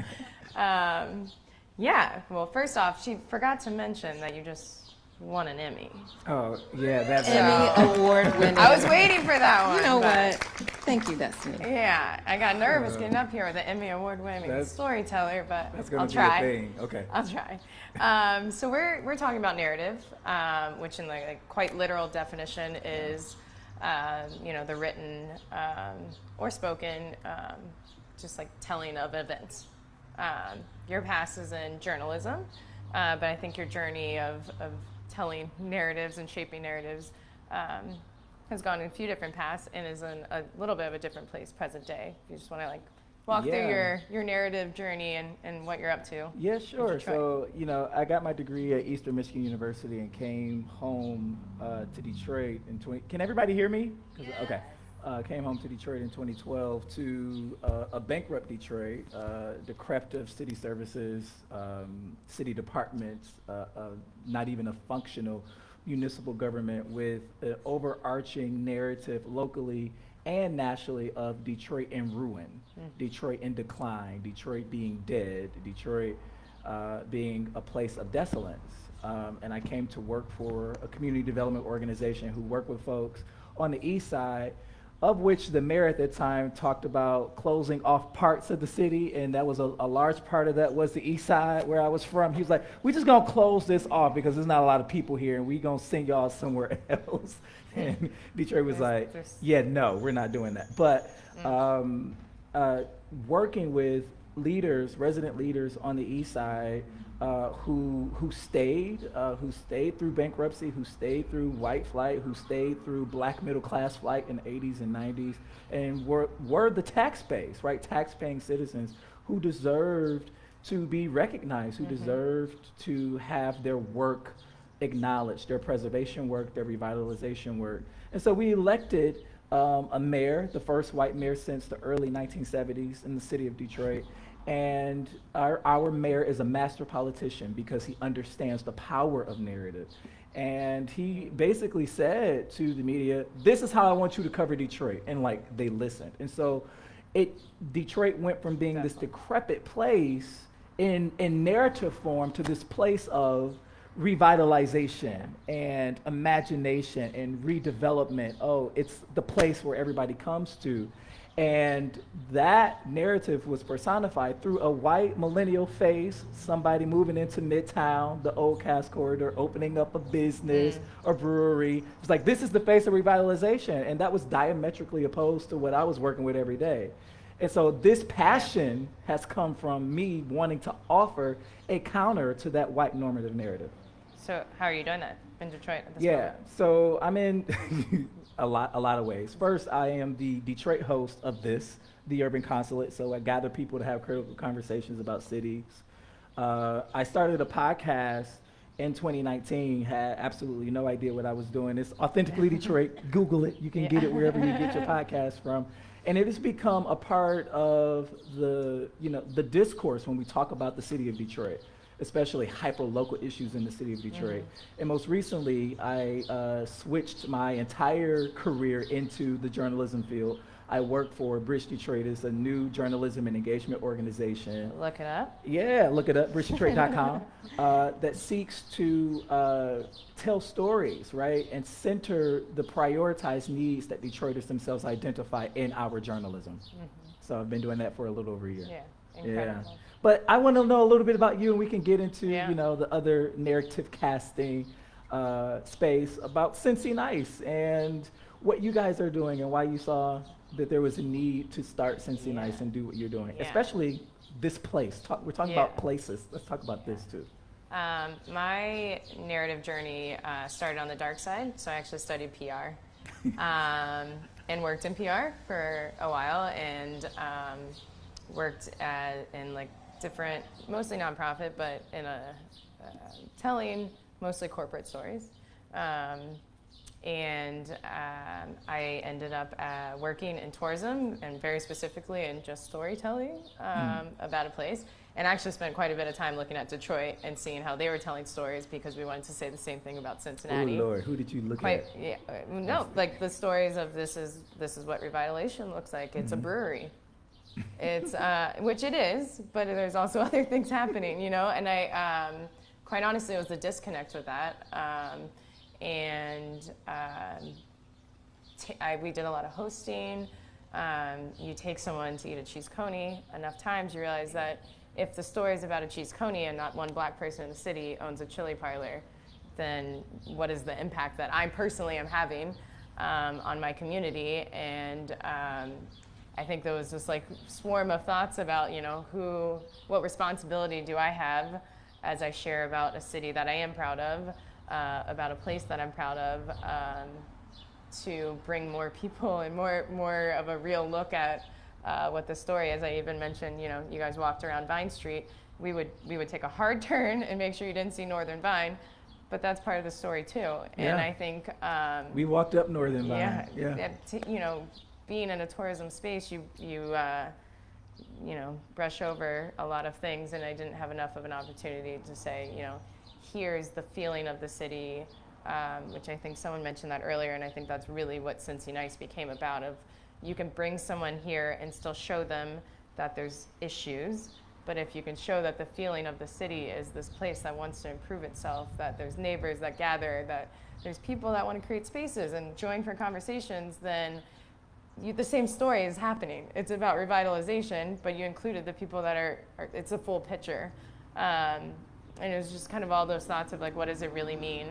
Yeah, well, first off, she forgot to mention that you just won an Emmy. Oh, yeah, that's Emmy Award winner. I was waiting for that one. You know but- what? Thank you, Destiny. Yeah, I got nervous getting up here with an Emmy Award winning storyteller, but That's gonna I'll be try. a thing. Okay. I'll try. So we're talking about narrative, which in the quite literal definition is, the written or spoken, just like telling of events. Your past is in journalism, but I think your journey of telling narratives and shaping narratives has gone in a few different paths and is in a little bit of a different place present day. If you just want to walk through your narrative journey and what you're up to. Yeah, sure. Detroit. So, I got my degree at Eastern Michigan University and came home to Detroit in Can everybody hear me? Okay. Came home to Detroit in 2012 to a bankrupt Detroit, decrepit city services, city departments, not even a functional municipal government with an overarching narrative locally and nationally of Detroit in ruin, Detroit in decline, Detroit being dead, Detroit being a place of desolence. And I came to work for a community development organization who worked with folks on the east side, of which the mayor at that time talked about closing off parts of the city, and that was a large part of that was the east side where I was from. He was like, we're just gonna close this off because there's not a lot of people here, and we gonna send y'all somewhere else. And Detroit was yeah, no, we're not doing that. But working with leaders, resident leaders on the east side, who stayed through bankruptcy, who stayed through white flight, who stayed through black middle class flight in the 80s and 90s, and were the tax base, right? Tax-paying citizens who deserved to be recognized, who deserved to have their work acknowledged, their preservation work, their revitalization work. And so we elected a mayor, the first white mayor since the early 1970s in the city of Detroit. And our mayor is a master politician because he understands the power of narrative. And he basically said to the media, this is how I want you to cover Detroit. And they listened. And so Detroit went from being this decrepit place in narrative form to this place of revitalization and imagination and redevelopment. Oh, it's the place where everybody comes to. And that narrative was personified through a white millennial face, somebody moving into Midtown, the old Cass Corridor, opening up a business, a brewery. It's like, this is the face of revitalization. And that was diametrically opposed to what I was working with every day. And so this passion has come from me wanting to offer a counter to that white normative narrative. So how are you doing that in Detroit at this Yeah, moment? so I'm in a lot of ways. First, I am the Detroit host of this, the Urban Consulate, so I gather people to have critical conversations about cities. I started a podcast in 2019, had absolutely no idea what I was doing. It's Authentically Detroit. Google it. You can get it wherever you get your podcast from. And it has become a part of the discourse when we talk about the city of Detroit, especially hyper-local issues in the city of Detroit. And most recently, I switched my entire career into the journalism field. I work for Bridge Detroit. It's a new journalism and engagement organization. Look it up. Yeah, look it up, bridgedetroit.com, that seeks to tell stories, right, and center the prioritized needs that Detroiters themselves identify in our journalism. So I've been doing that for a little over a year. Yeah, incredible. Yeah. But I want to know a little bit about you, and we can get into, Yeah. the other narrative casting space about Cincy Nice and what you guys are doing and why you saw that there was a need to start Cincy Nice and do what you're doing, Yeah. especially this place. We're talking about Yeah. places. Let's talk about this too. My narrative journey started on the dark side, so I actually studied PR and worked in PR for a while, and worked in like different, mostly nonprofit, but in telling mostly corporate stories. And I ended up working in tourism, and very specifically in just storytelling about a place. And actually spent quite a bit of time looking at Detroit and seeing how they were telling stories, because we wanted to say the same thing about Cincinnati. Oh Lord, who did you look at? Yeah, no, like the stories of this is what revitalization looks like. It's a brewery. It's which it is, but there's also other things happening, And I, quite honestly, it was the disconnect with that. We did a lot of hosting. You take someone to eat a cheese coney enough times, you realize that if the story is about a cheese coney and not one black person in the city owns a chili parlor, then what is the impact that I personally am having on my community? And I think there was this like swarm of thoughts about, what responsibility do I have as I share about a city that I am proud of, about a place that I'm proud of, to bring more people and more of a real look at what the story is. I even mentioned, you guys walked around Vine Street. We would take a hard turn and make sure you didn't see Northern Vine, but that's part of the story too. And I think we walked up Northern Vine. Being in a tourism space, you brush over a lot of things, and I didn't have enough of an opportunity to say, here's the feeling of the city, which I think someone mentioned that earlier, and I think that's really what Cincy Nice became about. Of you can bring someone here and still show them that there's issues, but if you can show that the feeling of the city is this place that wants to improve itself, that there's neighbors that gather, that there's people that want to create spaces and join for conversations, then the same story is happening. It's about revitalization, but you included the people that are it's a full picture. And it was just kind of all those thoughts of like, what does it really mean?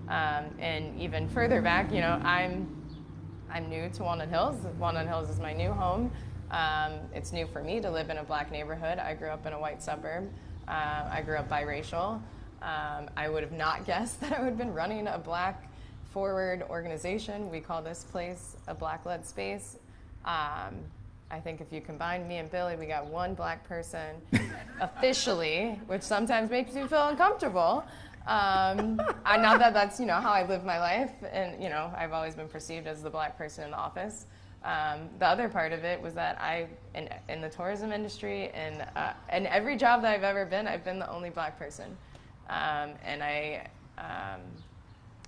And even further back, I'm new to Walnut Hills. Walnut Hills is my new home. It's new for me to live in a black neighborhood. I grew up in a white suburb. I grew up biracial. I would have not guessed that I would have been running a black forward organization. We call this place a black-led space. I think if you combine me and Billy, we got one black person officially, which sometimes makes me feel uncomfortable. Not that that's how I live my life, and I've always been perceived as the black person in the office. The other part of it was that in the tourism industry and every job that I've ever been, I've been the only black person, and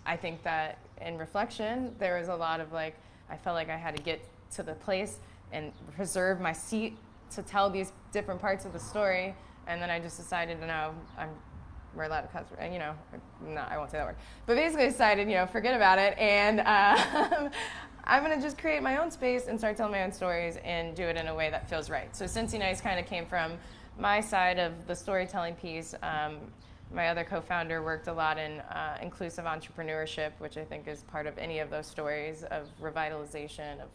I think that in reflection, there was a lot of I felt like I had to get to the place and preserve my seat to tell these different parts of the story, and then I just decided, we're allowed to cuss, no, I won't say that word. But basically decided, forget about it, and I'm gonna just create my own space and start telling my own stories and do it in a way that feels right. So Cincy Nice kind of came from my side of the storytelling piece. My other co-founder worked a lot in inclusive entrepreneurship, which I think is part of any of those stories of revitalization, of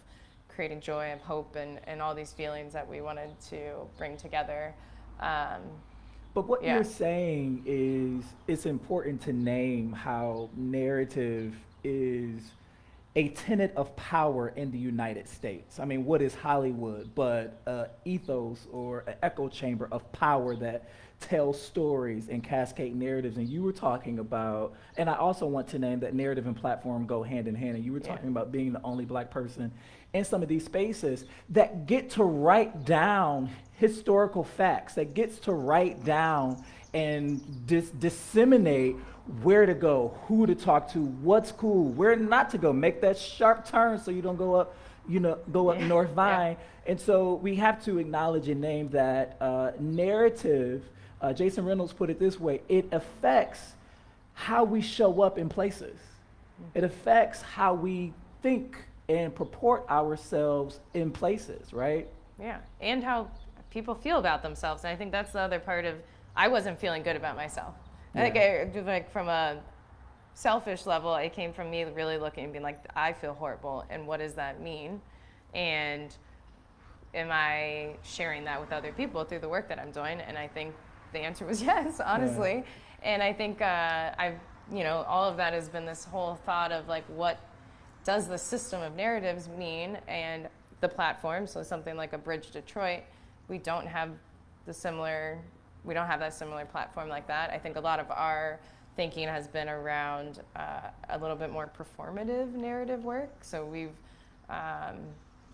creating joy, of hope, and all these feelings that we wanted to bring together. But what Yeah. you're saying is it's important to name how narrative is a tenet of power in the United States. I mean, what is Hollywood but ethos or an echo chamber of power that tells stories and cascade narratives? And you were talking about, and I also want to name that narrative and platform go hand in hand, and you were talking about being the only black person in some of these spaces that get to write down historical facts, that gets to write down and disseminate where to go, who to talk to, what's cool, where not to go, make that sharp turn so you don't go up, North Vine. And so we have to acknowledge and name that narrative. Jason Reynolds put it this way: it affects how we show up in places. It affects how we think and purport ourselves in places, right? Yeah, and how people feel about themselves. And I think that's the other part of, I wasn't feeling good about myself. I think like from a selfish level, it came from me really looking and being like, I feel horrible, and what does that mean? And am I sharing that with other people through the work that I'm doing? And I think the answer was yes, honestly. Yeah. And I think all of that has been this whole thought of like, what does the system of narratives mean? And the platform, so something like a Bridge Detroit, we don't have that similar platform like that. I think a lot of our thinking has been around a little bit more performative narrative work. So we've,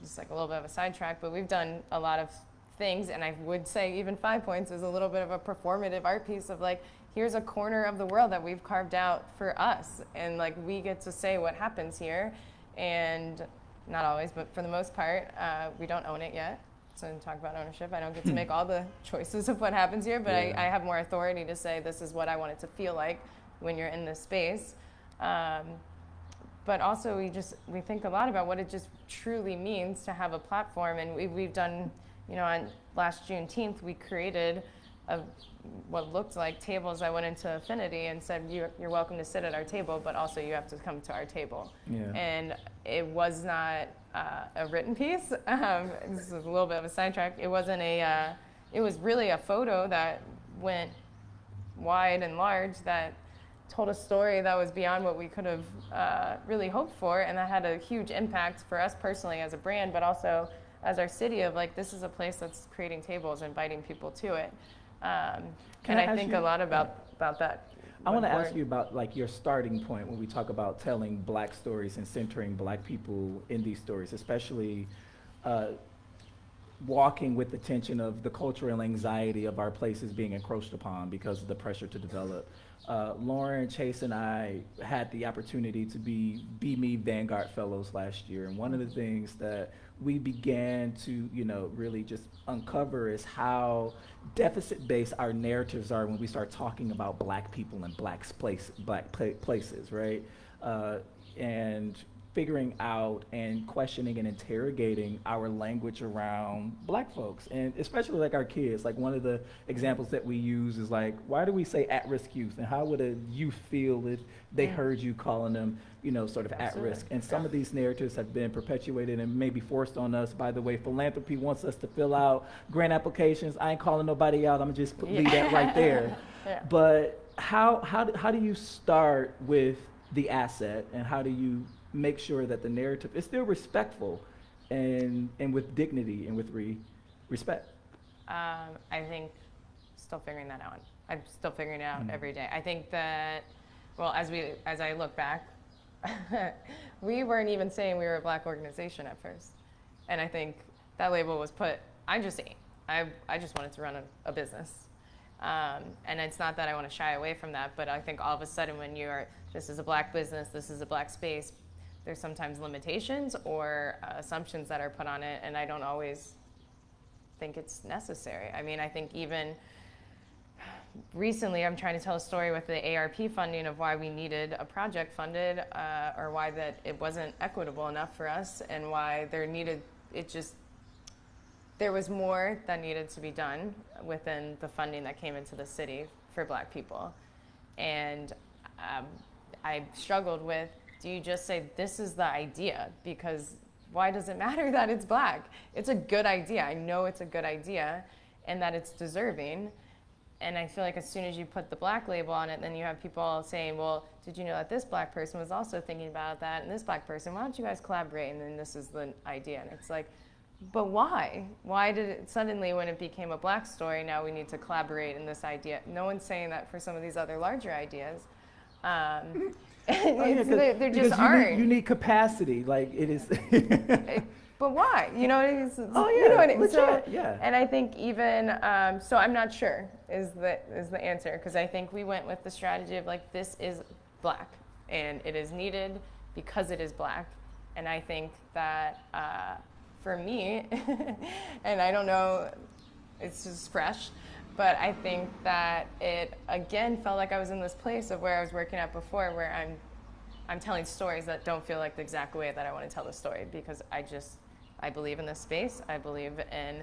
just like a little bit of a sidetrack, but we've done a lot of things, and I would say even 5 Points is a little bit of a performative art piece of like, here's a corner of the world that we've carved out for us, and like we get to say what happens here, and not always, but for the most part, we don't own it yet. So talk about ownership. I don't get to make all the choices of what happens here, but I have more authority to say this is what I want it to feel like when you're in this space. But also we think a lot about what it just truly means to have a platform. And we've done, on last Juneteenth, we created what looked like tables. I went into Affinity and said, you're welcome to sit at our table, but also you have to come to our table. Yeah. And it was not a written piece. This is a little bit of a sidetrack. It wasn't it was really a photo that went wide and large that told a story that was beyond what we could have really hoped for, and that had a huge impact for us personally as a brand, but also as our city of like, this is a place that's creating tables and inviting people to it. And I think a lot about that. I want to ask you about like your starting point when we talk about telling black stories and centering black people in these stories, especially walking with the tension of the cultural anxiety of our places being encroached upon because of the pressure to develop. Lauren, Chase, and I had the opportunity to be Me Vanguard Fellows last year, and one of the things that we began to, really just uncover is how deficit-based our narratives are when we start talking about black people and black places, right? And figuring out and questioning and interrogating our language around black folks, and especially like our kids. Like one of the examples that we use is like, why do we say at-risk youth, and how would a youth feel if they heard you calling them, sort of at-risk? And some of these narratives have been perpetuated and maybe forced on us by the way philanthropy wants us to fill out grant applications. I ain't calling nobody out, I'm gonna just leave that right there. But how do you start with the asset, and how do you make sure that the narrative is still respectful and with dignity and with respect? I think still figuring that out. I'm still figuring it out every day. I think that, well, as I look back, we weren't even saying we were a black organization at first. And I think that label was put, I just wanted to run a business. And it's not that I want to shy away from that, but I think all of a sudden when this is a black business, this is a black space, there's sometimes limitations or assumptions that are put on it, and I don't always think it's necessary. I mean, I think even recently I'm trying to tell a story with the ARP funding of why we needed a project funded, or why that it wasn't equitable enough for us, and why there was more that needed to be done within the funding that came into the city for black people. And I struggled with, do you just say, this is the idea? Because why does it matter that it's black? It's a good idea. I know it's a good idea and that it's deserving. and I feel like as soon as you put the black label on it, then you have people saying, well, did you know that this black person was also thinking about that, and this black person, why don't you guys collaborate? And then this is the idea. And it's like, but why? Why did it suddenly, when it became a black story, now we need to collaborate in this idea? No one's saying that for some of these other larger ideas. There just aren't. You need capacity, like it is. But why? You know, Oh yeah, you know what I mean? legit, So, yeah. and I think even so, I'm not sure is the answer, because I think we went with the strategy of like, this is black and it is needed because it is black, and I think that for me, and I don't know, it's just fresh, but I think that it again felt like I was in this place of where I was working at before, where I'm telling stories that don't feel like the exact way that I want to tell the story, because I believe in this space. I believe in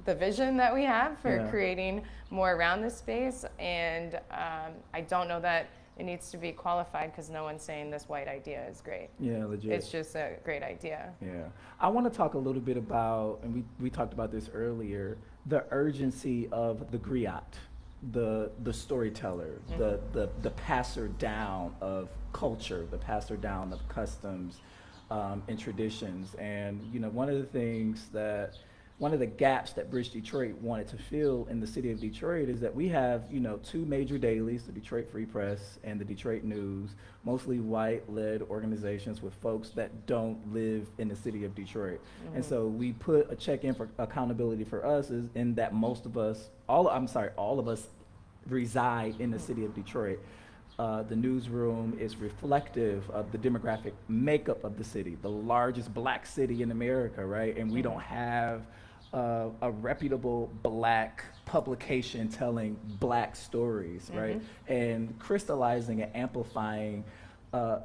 the vision that we have for creating more around this space. And I don't know that it needs to be qualified, because no one's saying this white idea is great. Yeah, legit. It's just a great idea. Yeah. I want to talk a little bit about, and we talked about this earlier, the urgency of the griot, the storyteller, the passer down of culture, the passer down of customs, and traditions. And you know, one of the gaps that Bridge Detroit wanted to fill in the city of Detroit is that we have, you know, two major dailies, the Detroit Free Press and the Detroit News, mostly white-led organizations with folks that don't live in the city of Detroit. And so we put a check-in for accountability for us is in that all of us reside in the city of Detroit. The newsroom is reflective of the demographic makeup of the city, the largest black city in America, right? And we don't have a reputable black publication telling black stories, right? And crystallizing and amplifying,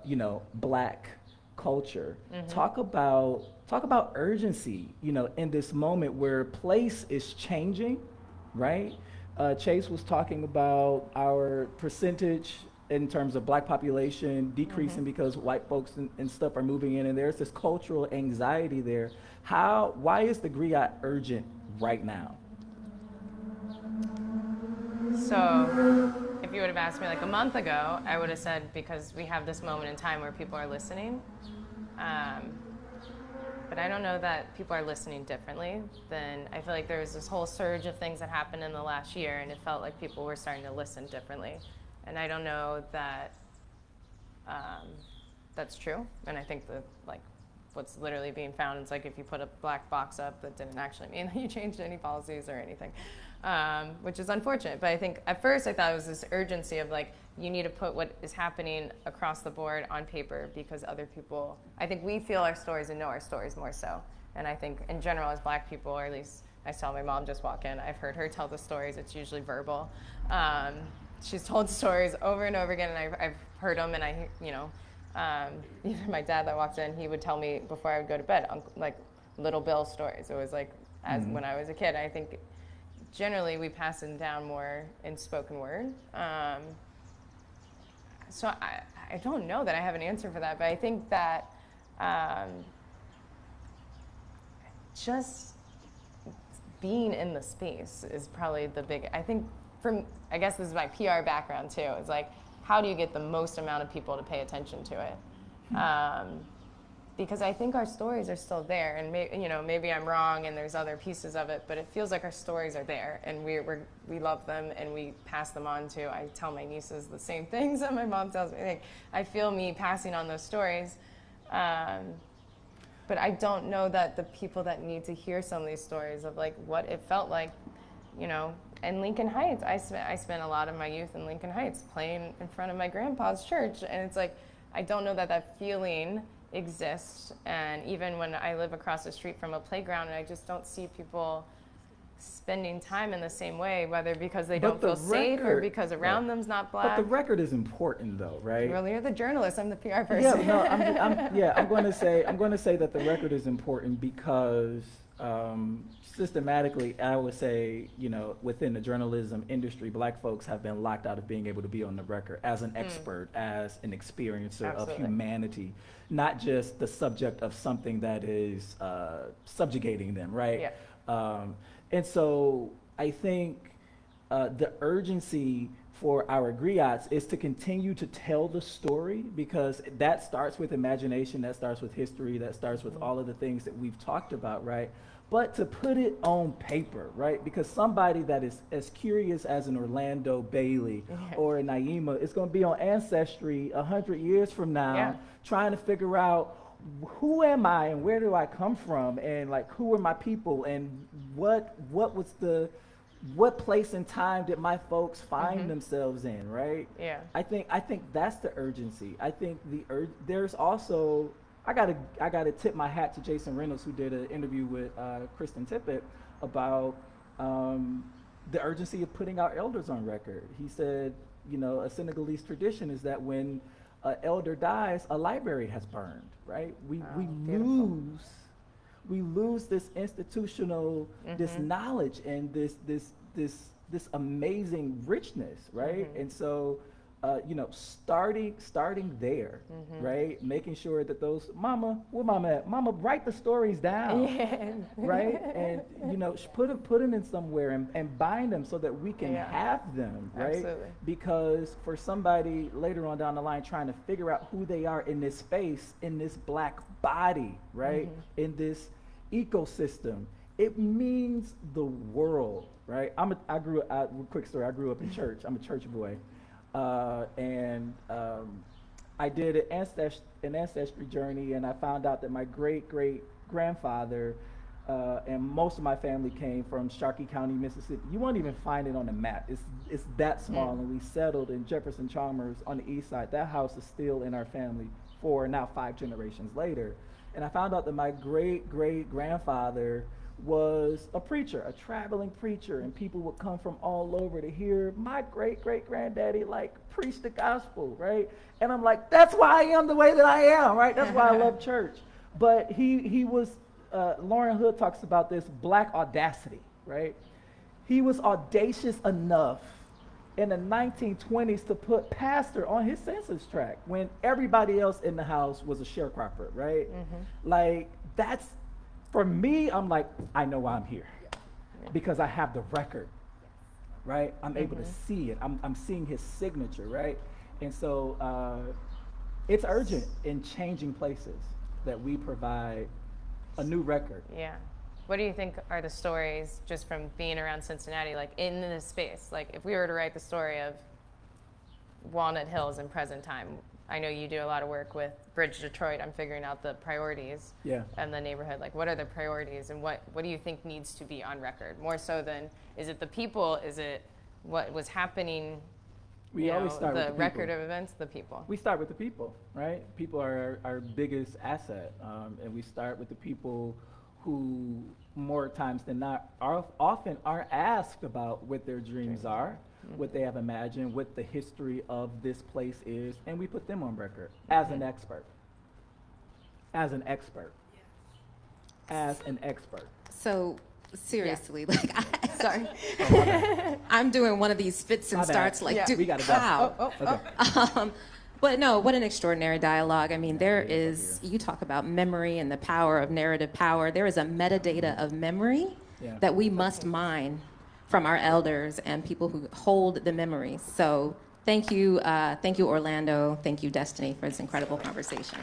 you know, black culture. Talk about urgency, you know, in this moment where place is changing, right? Chase was talking about our percentage in terms of black population decreasing because white folks and stuff are moving in, and there's this cultural anxiety there. Why is the griot urgent right now? So if you would have asked me like a month ago, I would have said because we have this moment in time where people are listening. But I don't know that people are listening differently than, I feel like there was this whole surge of things that happened in the last year, and it felt like people were starting to listen differently. And I don't know that that's true. And I think that like what's literally being found is like if you put a black box up, that didn't actually mean that you changed any policies or anything, which is unfortunate. But I think at first I thought it was this urgency of like, you need to put what is happening across the board on paper, because other people, I think we feel our stories and know our stories more so. And I think in general as black people, or at least I saw my mom just walk in, I've heard her tell the stories, it's usually verbal. She's told stories over and over again, and I've heard them, and even my dad that walked in, he would tell me before I would go to bed, like Little Bill stories. It was like, as when I was a kid, I think generally we pass them down more in spoken word. So I don't know that I have an answer for that, but I think that just being in the space is probably the big, I think I guess this is my PR background too. It's like, how do you get the most amount of people to pay attention to it? Because I think our stories are still there, and maybe I'm wrong and there's other pieces of it, but it feels like our stories are there, and we love them, and we pass them on to, I tell my nieces the same things that my mom tells me. Like, I feel me passing on those stories, but I don't know that the people that need to hear some of these stories of like what it felt like, in Lincoln Heights, I spent a lot of my youth in Lincoln Heights playing in front of my grandpa's church, and it's like, I don't know that feeling exists. And even when I live across the street from a playground, and I just don't see people spending time in the same way, whether because they don't feel safe or because around them's not black. But the record is important though, right? Well, you're the journalist, I'm the PR person. Yeah, I'm going to say that the record is important because systematically, I would say, within the journalism industry, black folks have been locked out of being able to be on the record as an expert, as an experiencer of humanity, not just the subject of something that is subjugating them, right? Yeah. And so I think the urgency for our griots is to continue to tell the story, because that starts with imagination, that starts with history, that starts with all of the things that we've talked about, right? But to put it on paper, right? Because somebody that is as curious as an Orlando Bailey or a Naima is going to be on Ancestry 100 years from now, trying to figure out, who am I and where do I come from, and like, who are my people, and what place and time did my folks find themselves in, right? Yeah. I think that's the urgency. I think there's also, I gotta tip my hat to Jason Reynolds, who did an interview with Kristen Tippett about the urgency of putting our elders on record. He said, you know, a Senegalese tradition is that when an elder dies, a library has burned, right? We lose this institutional, this knowledge and this amazing richness, right? And so, you know, starting there, right? Making sure that those, Mama, where Mama at? Mama, write the stories down, right? And, you know, put them in somewhere and bind them so that we can have them, right? Absolutely. Because for somebody later on down the line trying to figure out who they are in this space, in this black body, right? In this ecosystem, it means the world, right? Quick story, I grew up in church. I'm a church boy. And I did an ancestry journey, and I found out that my great-great-grandfather and most of my family came from Sharkey County, Mississippi. You won't even find it on the map. It's that small, and we settled in Jefferson Chalmers on the east side. That house is still in our family 5 generations later. And I found out that my great-great-grandfather was a preacher, a traveling preacher, and people would come from all over to hear my great-great-granddaddy like preach the gospel, right? And I'm like, that's why I am the way that I am, right? That's why I love church. But he was, Lauren Hood talks about this black audacity, right? He was audacious enough in the 1920s to put pastor on his census tract when everybody else in the house was a sharecropper, right? Like, that's, for me, I'm like, I know why I'm here, because I have the record, right? I'm able to see it. I'm seeing his signature, right? And so it's urgent in changing places that we provide a new record. Yeah. What do you think are the stories, just from being around Cincinnati, like in this space? Like, if we were to write the story of Walnut Hills in present time, I know you do a lot of work with Bridge Detroit. I'm figuring out the priorities and the neighborhood. Like, what are the priorities, and what do you think needs to be on record? More so than, is it the people? Is it what was happening? We always start with the record people. of events, the people. We start with the people, right? People are our biggest asset, and we start with the people who, more times than not, often are asked about what their dreams are, what they have imagined, what the history of this place is, and we put them on record as an expert. As an expert. As an expert. So seriously, like, sorry, Oh, I'm doing one of these fits and My bad. starts, like, dude, We gotta go. how? Okay. But no, what an extraordinary dialogue. I mean, there is, you talk about memory and the power of narrative power. There is a metadata of memory that we must mine from our elders and people who hold the memories. So thank you, Orlando. Thank you, Destiny, for this incredible conversation.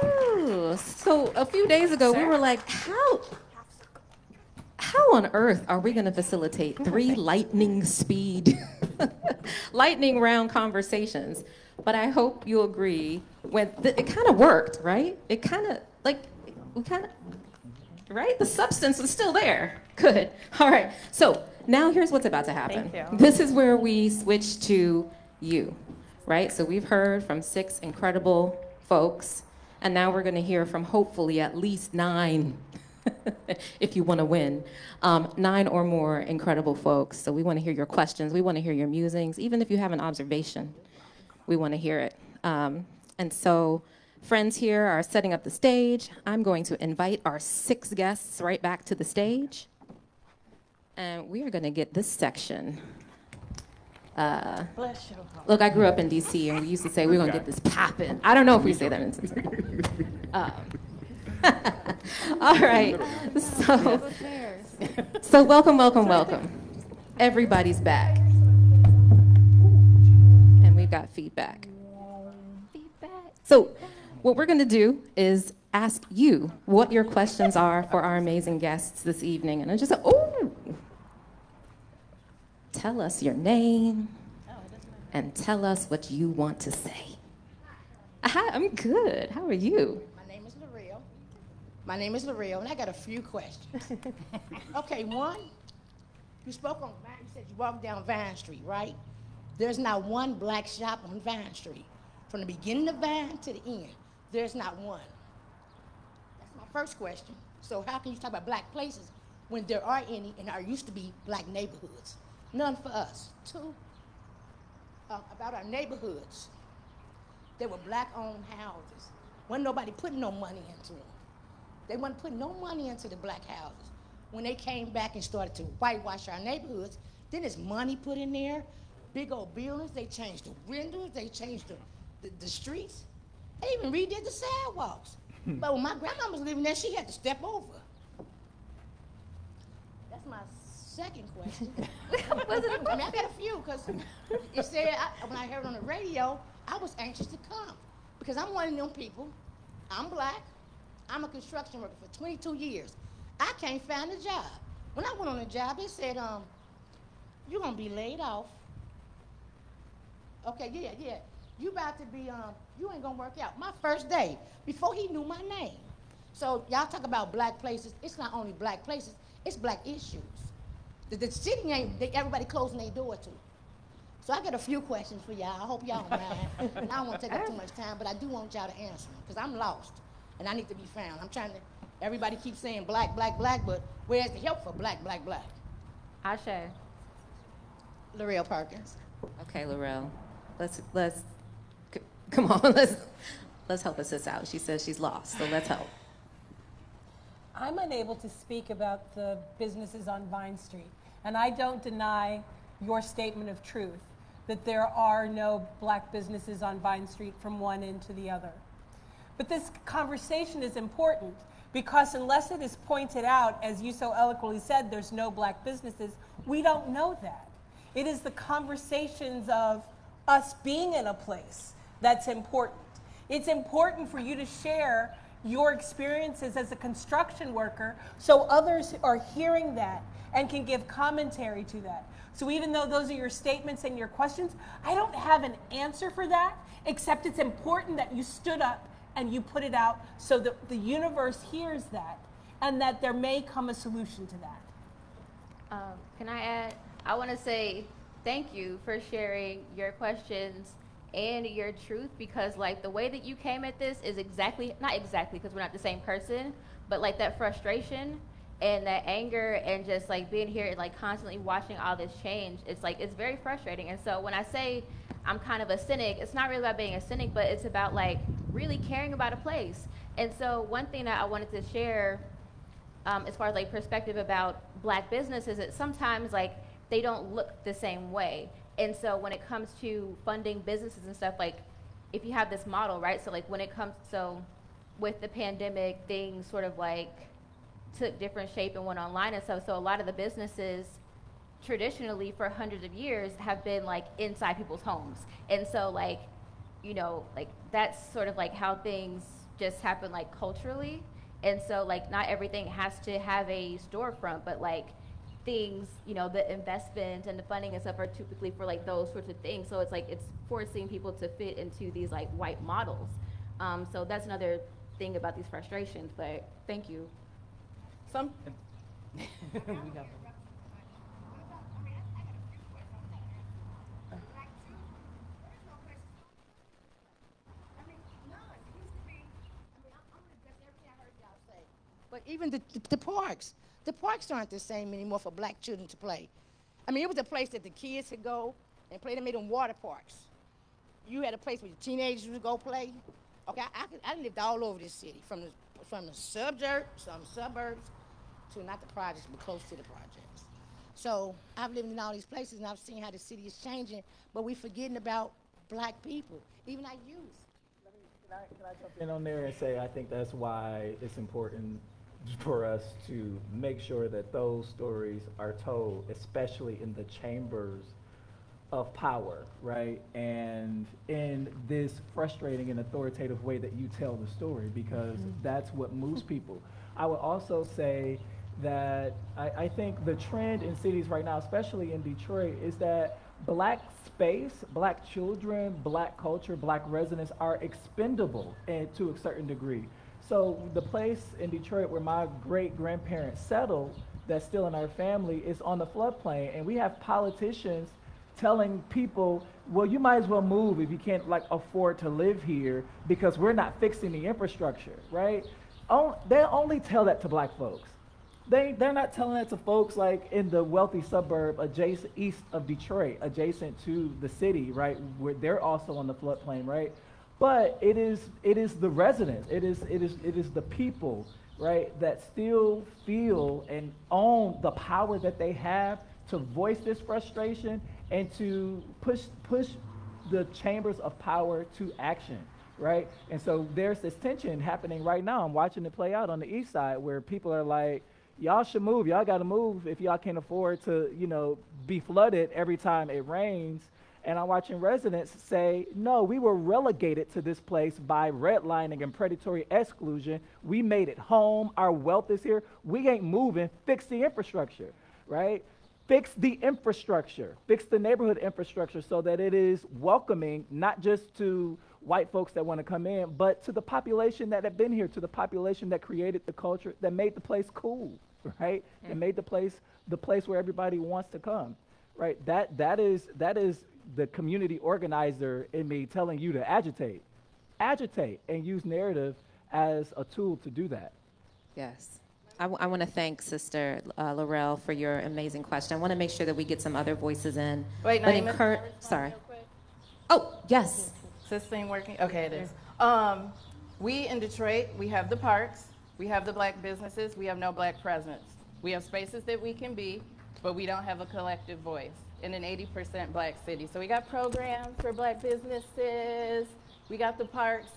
Ooh, so a few days ago, we were like, how on earth are we going to facilitate 3 lightning speed, lightning round conversations? But I hope you'll agree, it kind of worked, right? It kind of, right? The substance was still there. Good. All right. So now here's what's about to happen. Thank you. This is where we switch to you, right? So we've heard from 6 incredible folks, and now we're going to hear from hopefully at least 9, if you want to win, 9 or more incredible folks. So we want to hear your questions. We want to hear your musings. Even if you have an observation, we want to hear it. And so friends here are setting up the stage. I'm going to invite our 6 guests right back to the stage. And we are going to get this section. Bless you. Look, I grew up in D.C., and we used to say, we're going to get this poppin'. I don't know if we say that in Cincinnati. All right. So welcome. Everybody's back. And we've got feedback. So what we're going to do is ask you what your questions are for our amazing guests this evening. And I just, tell us your name and tell us what you want to say. Hi, I'm good. How are you? My name is L'Oreal, and I got a few questions. Okay, one, you spoke on Vine, you said you walked down Vine Street, right? There's not one black shop on Vine Street. From the beginning of Vine to the end, there's not one. That's my first question. So how can you talk about black places when there are any and there used to be black neighborhoods? None for us. Two, about our neighborhoods. They were black-owned houses. Wasn't nobody putting no money into them. They weren't putting no money into the black houses. When they came back and started to whitewash our neighborhoods, then there's money put in there, big old buildings, they changed the windows, they changed the streets. They even redid the sidewalks. But when my grandma was living there, she had to step over. That's my second question. I mean, I got a few, because it said, when I heard it on the radio, I was anxious to come, because I'm one of them people. I'm black. I'm a construction worker for 22 years. I can't find a job. When I went on a job, they said, you're gonna be laid off. Okay, yeah. You about to be, you ain't gonna work out. My first day, before he knew my name. So y'all talk about black places. It's not only black places, it's black issues. The city ain't, everybody closing their door to. So I got a few questions for y'all. I hope y'all don't mind. I don't want to take up too much time, but I do want y'all to answer them, because I'm lost. And I need to be found. I'm trying to, everybody keeps saying black, black, black, but where's the help for black, black, black? Ashe. L'Oreal Perkins. Okay, L'Oreal, come on, let's help us this out. She says she's lost, so let's help. I'm unable to speak about the businesses on Vine Street, and I don't deny your statement of truth that there are no black businesses on Vine Street from one end to the other. But this conversation is important because unless it is pointed out, as you so eloquently said, there's no black businesses, we don't know that. It is the conversations of us being in a place that's important. It's important for you to share your experiences as a construction worker so others are hearing that and can give commentary to that. So even though those are your statements and your questions, I don't have an answer for that, except it's important that you stood up and you put it out so that the universe hears that and that there may come a solution to that. Can I add? I want to say thank you for sharing your questions and your truth, because like the way that you came at this is not exactly because we're not the same person, but like that frustration and that anger and just like being here and like constantly watching all this change, it's like, it's very frustrating. And so when I say I'm kind of a cynic, it's not really about being a cynic, but it's about like really caring about a place. And so one thing that I wanted to share as far as like perspective about black businesses, is sometimes like they don't look the same way. And so when it comes to funding businesses and stuff, like if you have this model, right? So like when it comes, so with the pandemic, things sort of like took different shape and went online and stuff. So a lot of the businesses traditionally for hundreds of years have been like inside people's homes. And so like, you know, like that's sort of like how things just happen like culturally. And so like not everything has to have a storefront, but like things, you know, the investment and the funding and stuff are typically for like those sorts of things. So it's like it's forcing people to fit into these like white models. So that's another thing about these frustrations, but thank you. But even the parks aren't the same anymore for black children to play. I mean, it was a place that the kids could go and play. They made them water parks. You had a place where the teenagers would go play. Okay, I lived all over this city, from the suburbs to not the projects, but close to the projects. So I've lived in all these places, and I've seen how the city is changing, but we're forgetting about black people, even our youth. Can I jump in on there and say I think that's why it's important for us to make sure that those stories are told, especially in the chambers of power, right? And in this frustrating and authoritative way that you tell the story, because that's what moves people. I would also say that I think the trend in cities right now, especially in Detroit, is that Black space, Black children, Black culture, Black residents are expendable to a certain degree. So the place in Detroit where my great-grandparents settled, that's still in our family, is on the floodplain, and we have politicians telling people, well, you might as well move if you can't like afford to live here because we're not fixing the infrastructure, right? They only tell that to Black folks. They're not telling that to folks like in the wealthy suburb adjacent east of Detroit, adjacent to the city, right? Where they're also on the floodplain, right? But it is the residents, it is the people, right, that still feel and own the power that they have to voice this frustration and to push the chambers of power to action, right? And so there's this tension happening right now. I'm watching it play out on the east side where people are like, y'all should move. Y'all got to move if y'all can't afford to, be flooded every time it rains. And I'm watching residents say, no, we were relegated to this place by redlining and predatory exclusion. We made it home. Our wealth is here. We ain't moving. Fix the infrastructure, right? Fix the infrastructure. Fix the neighborhood infrastructure so that it is welcoming, not just to white folks that want to come in, but to the population that have been here, to the population that created the culture, that made the place cool, right? And made the place where everybody wants to come, right? That is the community organizer in me telling you to agitate, and use narrative as a tool to do that. Yes. I want to thank Sister Laurel for your amazing question. I want to make sure that we get some other voices in. Wait, but sorry. Oh, yes. Is this thing working? Okay, it is. We in Detroit, we have the parks, we have the Black businesses, we have no Black presence. We have spaces that we can be, but we don't have a collective voice in an 80% Black city. So we got programs for Black businesses, we got the parks,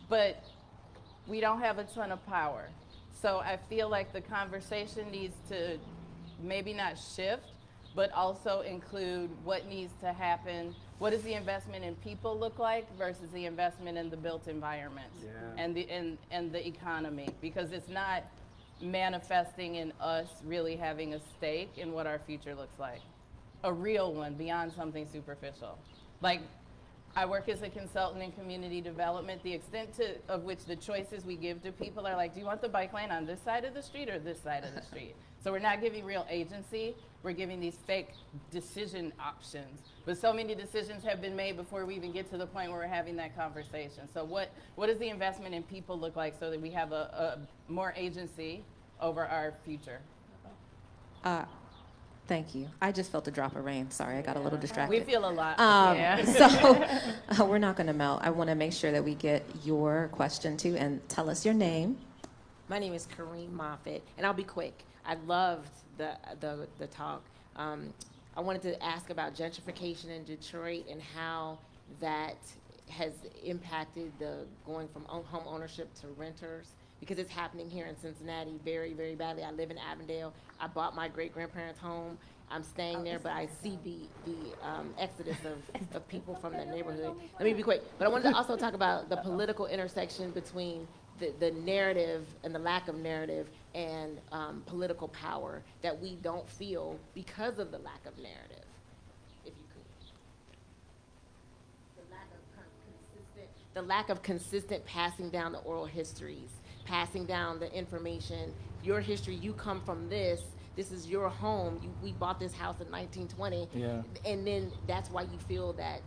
but we don't have a ton of power. So I feel like the conversation needs to maybe not shift, but also include what needs to happen. What does the investment in people look like versus the investment in the built environment and the economy? Because it's not manifesting in us really having a stake in what our future looks like. A real one beyond something superficial. Like, I work as a consultant in community development. The extent of which the choices we give to people are like, do you want the bike lane on this side of the street or this side of the street? So we're not giving real agency. We're giving these fake decision options. But so many decisions have been made before we even get to the point where we're having that conversation. So what does the investment in people look like so that we have a more agency over our future? Thank you. I just felt a drop of rain. Sorry, I got a little distracted. We feel a lot. So we're not going to melt. I want to make sure that we get your question too, and tell us your name. My name is Kareem Moffitt, and I'll be quick. I loved the talk. I wanted to ask about gentrification in Detroit and how that has impacted the going from home ownership to renters, because it's happening here in Cincinnati very, very badly. I live in Avondale. I bought my great-grandparents' home. I'm staying there, but I see the exodus of people from that neighborhood. Let me be quick. But I wanted to also talk about the political intersection between the narrative and the lack of narrative and political power that we don't feel because of the lack of narrative, if you could. The lack of consistent passing down the oral histories, passing down the information, your history, you come from this is your home, we bought this house in 1920, and then that's why you feel that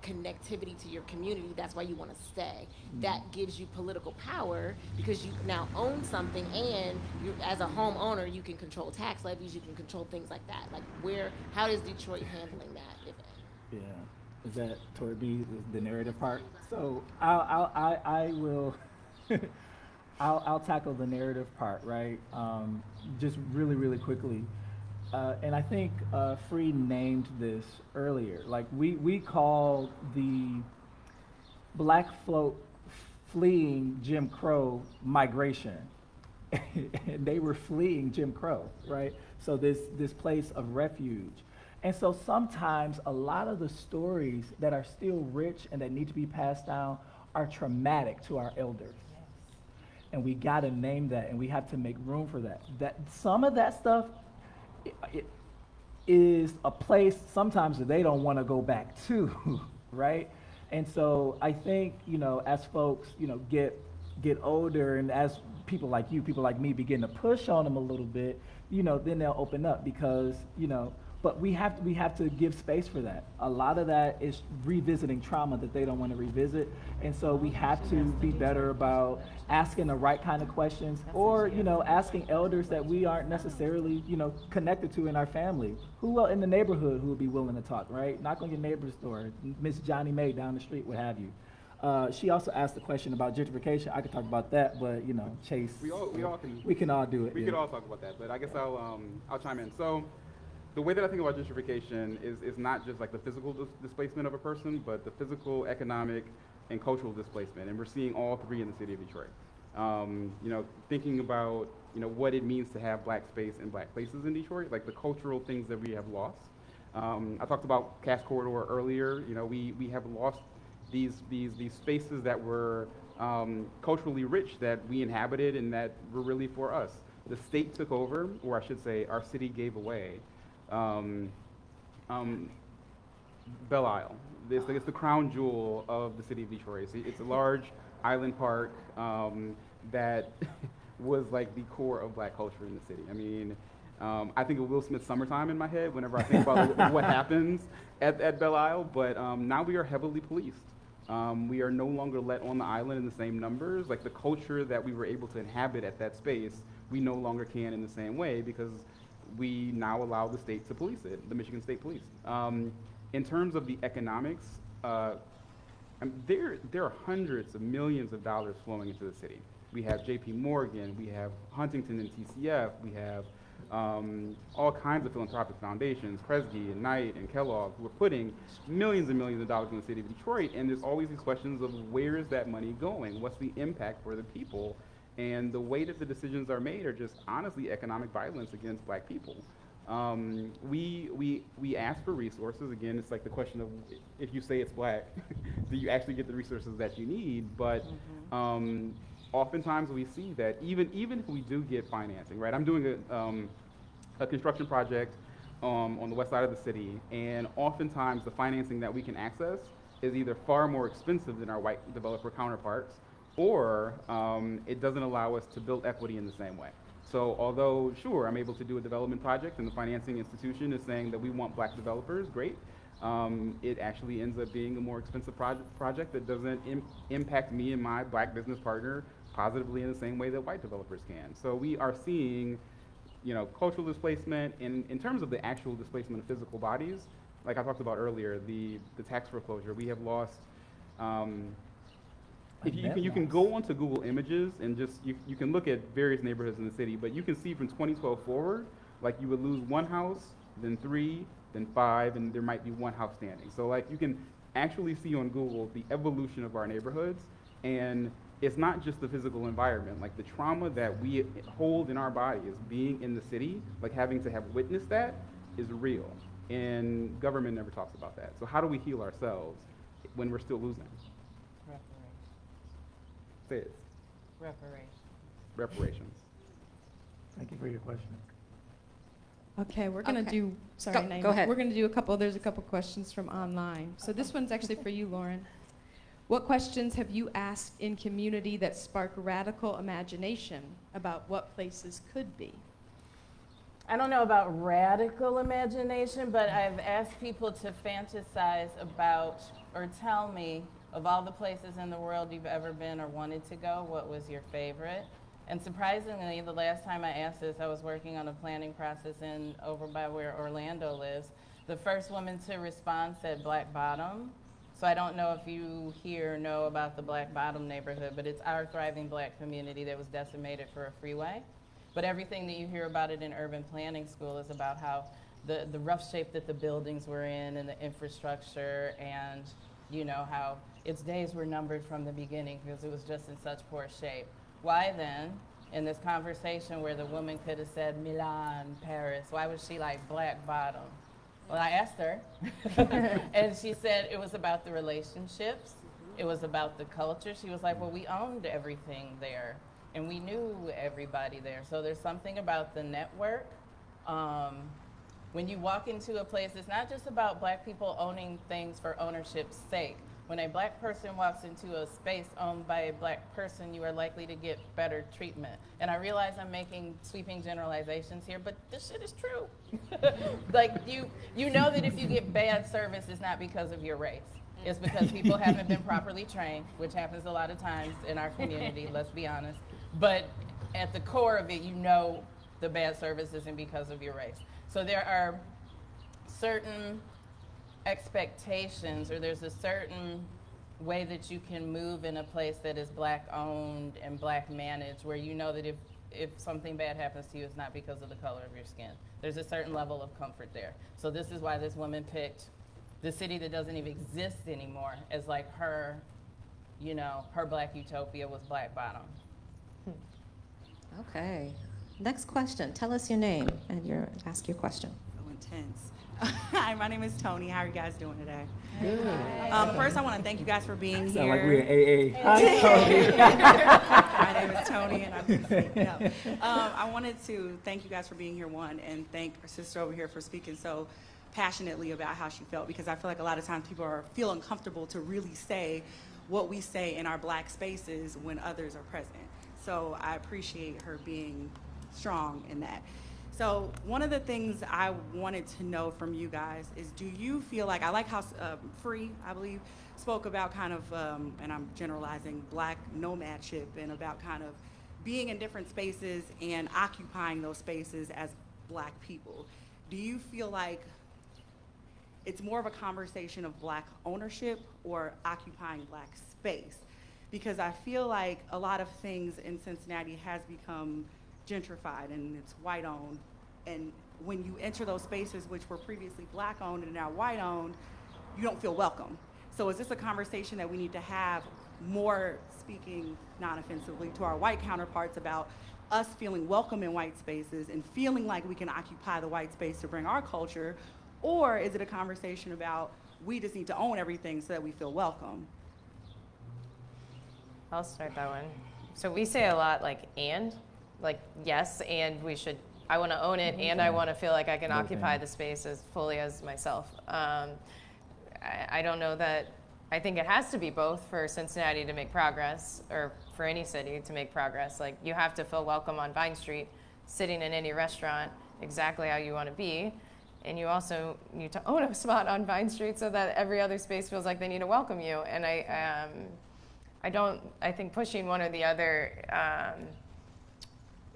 connectivity to your community, that's why you want to stay. That gives you political power because you now own something, and you, as a homeowner, you can control tax levies, you can control things like that. Like how is Detroit handling that? Is that toward me, the narrative part? So I will I'll tackle the narrative part, right? Just really, really quickly. And I think Free named this earlier. Like we call the Black folk fleeing Jim Crow migration. and they were fleeing Jim Crow, right? So this place of refuge. And so sometimes a lot of the stories that are still rich and that need to be passed down are traumatic to our elders. And we got to name that, and we have to make room for that. That some of that stuff it is a place sometimes that they don't want to go back to, right? And so I think, as folks, get older, and as people like you, people like me begin to push on them a little bit, then they'll open up because, but we have to give space for that. A lot of that is revisiting trauma that they don't want to revisit. And so we have to be better about asking the right kind of questions, or, asking elders that we aren't necessarily, connected to in our family. Who else in the neighborhood who would be willing to talk, right? Knock on your neighbor's door, Miss Johnny Mae down the street, what have you. She also asked a question about gentrification. I could talk about that, but Chase, we can all do it. We could all talk about that, but I guess I'll chime in. So the way that I think about gentrification is not just like the physical displacement of a person, but the physical, economic, and cultural displacement. And we're seeing all three in the city of Detroit. Thinking about what it means to have black space and black places in Detroit, like the cultural things that we have lost. I talked about Cass Corridor earlier. We have lost these spaces that were culturally rich, that we inhabited and that were really for us. The state took over, or I should say our city gave away Belle Isle. It's the crown jewel of the city of Detroit. It's a large island park that was like the core of black culture in the city. I mean, I think of Will Smith's Summertime in my head whenever I think about what happens at Belle Isle, but now we are heavily policed. We are no longer let on the island in the same numbers. Like the culture that we were able to inhabit at that space, we no longer can in the same way because we now allow the state to police it, the Michigan State Police. In terms of the economics, there are hundreds of millions of dollars flowing into the city. We have J.P. Morgan, we have Huntington and TCF, we have all kinds of philanthropic foundations, Kresge and Knight and Kellogg, who are putting millions and millions of dollars in the city of Detroit, and there's always these questions of where is that money going? What's the impact for the people? And the way that the decisions are made are just honestly economic violence against black people. We ask for resources. Again, it's like the question of if you say it's black, do you actually get the resources that you need? But oftentimes we see that even if we do get financing, right? I'm doing a construction project on the west side of the city, and oftentimes the financing that we can access is either far more expensive than our white developer counterparts, or it doesn't allow us to build equity in the same way. So although, sure, I'm able to do a development project and the financing institution is saying that we want black developers, great. It actually ends up being a more expensive project that doesn't impact me and my black business partner positively in the same way that white developers can. So we are seeing, cultural displacement. In terms of the actual displacement of physical bodies, like I talked about earlier, the tax foreclosure, we have lost. If you can go onto Google Images and just, you can look at various neighborhoods in the city, but you can see from 2012 forward, like you would lose one house, then 3, then 5, and there might be one house standing. So like you can actually see on Google the evolution of our neighborhoods, and it's not just the physical environment, like the trauma that we hold in our bodies being in the city, like having to have witnessed that is real, and government never talks about that. So how do we heal ourselves when we're still losing? Say it. Reparations. Thank you for your question. Okay, we're going to do, sorry, Naima. Go ahead. We're going to do there's a couple questions from online. So this one's actually for you, Lauren. What questions have you asked in community that spark radical imagination about what places could be? I don't know about radical imagination, but I've asked people to fantasize about or tell me of all the places in the world you've ever been or wanted to go, what was your favorite? And surprisingly, the last time I asked this, I was working on a planning process over by where Orlando lives. The first woman to respond said Black Bottom. So I don't know if you here know about the Black Bottom neighborhood, but it's our thriving black community that was decimated for a freeway. But everything that you hear about it in urban planning school is about how the rough shape that the buildings were in and the infrastructure, and how its days were numbered from the beginning because it was just in such poor shape. Why then in this conversation where the woman could have said Milan, Paris. Why was she like Black Bottom? Well, I asked her, and she said it was about the relationships. It was about the culture. She was like, well, we owned everything there, and we knew everybody there. So there's something about the network. When you walk into a place, it's not just about Black people owning things for ownership's sake. When a Black person walks into a space owned by a Black person, you are likely to get better treatment. And I realize I'm making sweeping generalizations here, but this shit is true. Like, you know that if you get bad service, it's not because of your race. It's because people haven't been properly trained, which happens a lot of times in our community, let's be honest. But at the core of it, you know the bad service isn't because of your race. So there are certain expectations, or there's a certain way that you can move in a place that is Black owned and Black managed, where you know that if something bad happens to you, it's not because of the color of your skin. There's a certain level of comfort there. So this is why this woman picked the city that doesn't even exist anymore as like her, you know, her Black utopia was Black Bottom. Okay. Next question. Tell us your name and ask your question. So intense. Hi, my name is Tony. How are you guys doing today? Good. First, I want to thank you guys for being Sound here. like we're in AA. Hi, Tony. My name is Tony, and I'm speaking up. I wanted to thank you guys for being here, one, and thank our sister over here for speaking so passionately about how she felt, because I feel like a lot of times people feel uncomfortable to really say what we say in our Black spaces when others are present. So I appreciate her being strong in that. So one of the things I wanted to know from you guys is, do you feel like, I like how Free, I believe, spoke about kind of, and I'm generalizing, Black nomadship, and about kind of being in different spaces and occupying those spaces as Black people. Do you feel like it's more of a conversation of Black ownership or occupying Black space? Because I feel like a lot of things in Cincinnati has become gentrified and it's white owned, and when you enter those spaces which were previously Black owned and now white owned, you don't feel welcome. So is this a conversation that we need to have more, speaking non-offensively to our white counterparts, about us feeling welcome in white spaces and feeling like we can occupy the white space to bring our culture? Or is it a conversation about we just need to own everything so that we feel welcome? I'll start that one. So we say a lot like yes, and we should, I want to own it, and I want to feel like I can occupy the space as fully as myself. I don't know that, I think it has to be both for Cincinnati to make progress, or for any city to make progress. Like, you have to feel welcome on Vine Street, sitting in any restaurant exactly how you want to be. And you also need to own a spot on Vine Street so that every other space feels like they need to welcome you. And I think pushing one or the other,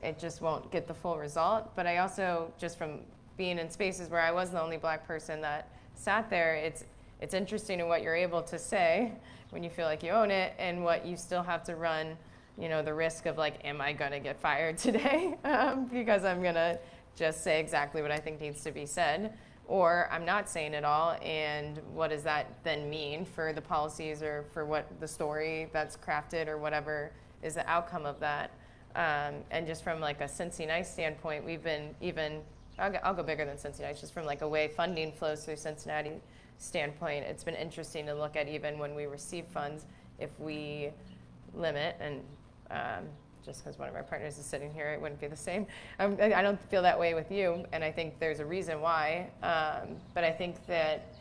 it just won't get the full result. But I also, just from being in spaces where I was the only Black person that sat there, it's interesting in what you're able to say when you feel like you own it, and what you still have to run, the risk of like, am I gonna get fired today? Because I'm gonna just say exactly what I think needs to be said, or I'm not saying it all, and what does that then mean for the policies or for what the story that's crafted or whatever is the outcome of that? And just from like a Cincy Nice standpoint, we've been I'll go bigger than Cincy Nice, just from like a way funding flows through Cincinnati standpoint. It's been interesting to look at, even when we receive funds, if we limit, and just because one of our partners is sitting here, it wouldn't be the same. I don't feel that way with you, and I think there's a reason why. But I think that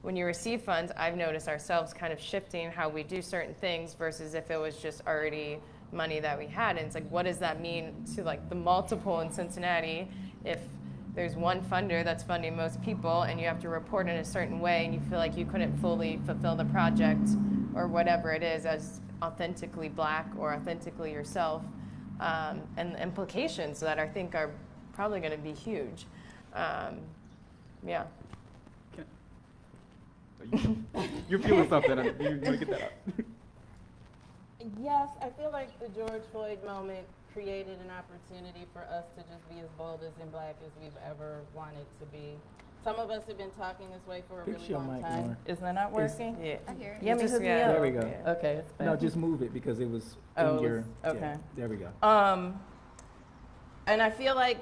when you receive funds, I've noticed ourselves kind of shifting how we do certain things versus if it was just already money that we had. And it's like, what does that mean to like the multiple in Cincinnati if there's one funder that's funding most people, and you have to report in a certain way, and you feel like you couldn't fully fulfill the project or whatever it is as authentically Black or authentically yourself, and the implications that I think are probably going to be huge. Yeah. You're feeling something. You want to get that up. Yes, I feel like the George Floyd moment created an opportunity for us to just be as bold as in Black as we've ever wanted to be. Some of us have been talking this way for a really long time. Is that not working? Yeah. I hear it. Yeah, there we go. Okay. It's no, just move it because it was in your. Okay. Yeah, there we go. And I feel like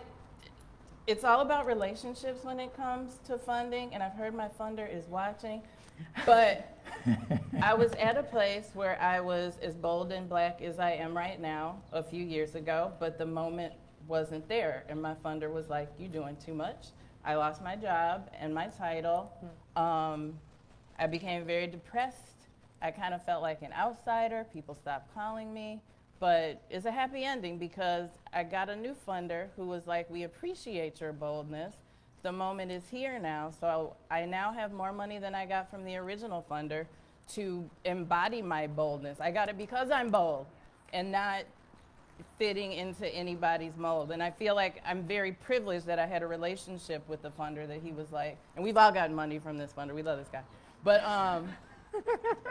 it's all about relationships when it comes to funding, and I've heard my funder is watching, but I was at a place where I was as bold and black as I am right now a few years ago, but the moment wasn't there, and my funder was like, "You doing too much." I lost my job and my title. I became very depressed. I kind of felt like an outsider. People stopped calling me. But it's a happy ending because I got a new funder who was like, "We appreciate your boldness. The moment is here now." So I now have more money than I got from the original funder to embody my boldness. I got it because I'm bold and not fitting into anybody's mold. And I feel like I'm very privileged that I had a relationship with the funder that he was like, and we've all gotten money from this funder. We love this guy. But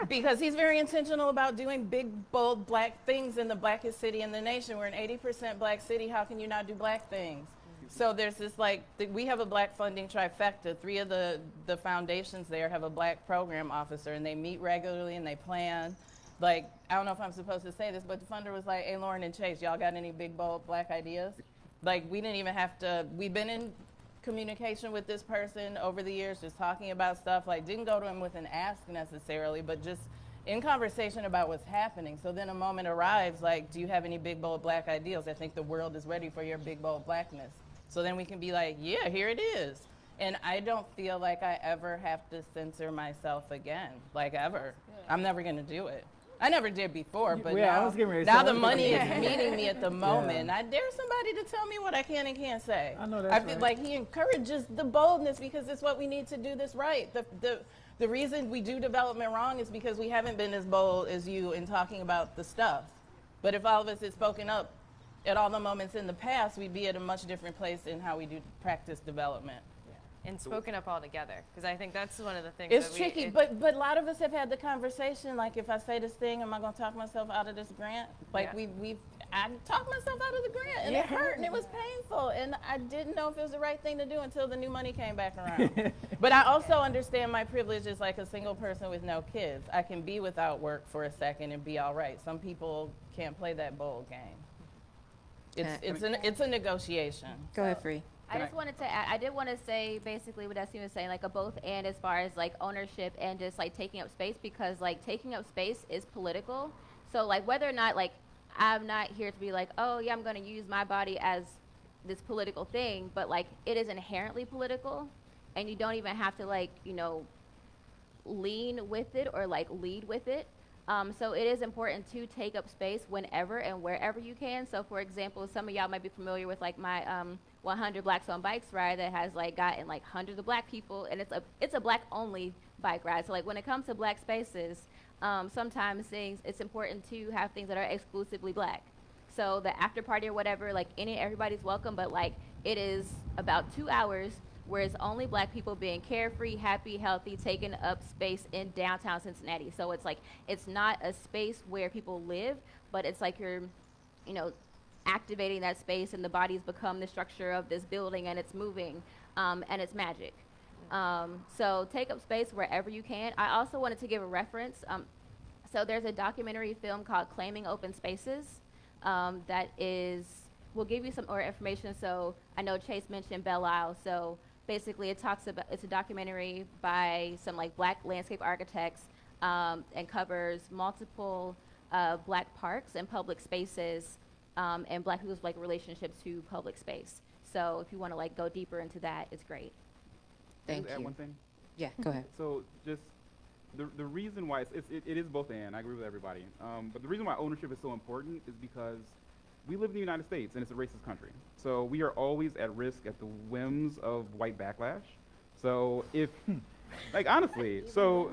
because he's very intentional about doing big, bold black things in the blackest city in the nation. We're an 80% black city. How can you not do black things? So there's this we have a black funding trifecta. 3 of the foundations there have a black program officer, and they meet regularly and they plan. Like, I don't know if I'm supposed to say this, but the funder was like, "Hey, Lauren and Chase, y'all got any big, bold black ideas?" Like, we didn't even have to, we've been in communication with this person over the years, just talking about stuff. Like, didn't go to him with an ask necessarily, but just in conversation about what's happening. So then a moment arrives, like, "Do you have any big, bold black ideas? I think the world is ready for your big, bold blackness." So then we can be like, "Yeah, here it is." And I don't feel like I ever have to censor myself again, like ever. I'm never gonna do it. I never did before, but Yeah, I now, was getting ready to now say, the I was money is getting meeting me at the moment. Yeah. And I dare somebody to tell me what I can and can't say. I know that's I feel right. like he encourages the boldness because it's what we need to do this right. The reason we do development wrong is because we haven't been as bold as you in talking about the stuff. But if all of us had spoken up at all the moments in the past, we'd be at a much different place in how we do practice development. And spoken up all together, because I think that's one of the things It's that tricky, but a lot of us have had the conversation, like, if I say this thing, am I going to talk myself out of this grant? Like, I talked myself out of the grant, and it hurt, and it was painful, and I didn't know if it was the right thing to do until the new money came back around. But I also understand my privilege as, like, a single person with no kids. I can be without work for a second and be all right. Some people can't play that bold game. It's a negotiation. Go ahead, Free. I just wanted to add, I did want to say basically what Destiny was saying, like a both and as far as like ownership and just like taking up space, because like taking up space is political. So like whether or not, like, I'm not here to be like, "Oh yeah, I'm going to use my body as this political thing," but like it is inherently political, and you don't even have to, like, you know, lean with it or like lead with it. So it is important to take up space whenever and wherever you can. So for example, some of y'all might be familiar with like my 100 Blacks on Bikes ride that has like gotten like hundreds of black people, and it's a black only bike ride. So like when it comes to black spaces, sometimes it's important to have things that are exclusively black. So the after party or whatever, like everybody's welcome, but like it is about 2 hours where it's only black people being carefree, happy, healthy, taking up space in downtown Cincinnati. So it's like, it's not a space where people live, but it's like you're, you know, activating that space, and the bodies become the structure of this building, and it's moving, and it's magic. So take up space wherever you can. I also wanted to give a reference. So there's a documentary film called Claiming Open Spaces that will give you some more information. So I know Chase mentioned Belle Isle. So basically it's a documentary by some like black landscape architects, and covers multiple black parks and public spaces, and black people's like relationships to public space. So if you want to like go deeper into that, it's great. Thank Add you. one thing? Yeah, go ahead. So just the reason why it is both and, I agree with everybody. But the reason why ownership is so important is because we live in the United States, and it's a racist country. So we are always at risk at the whims of white backlash. So if, like, honestly, so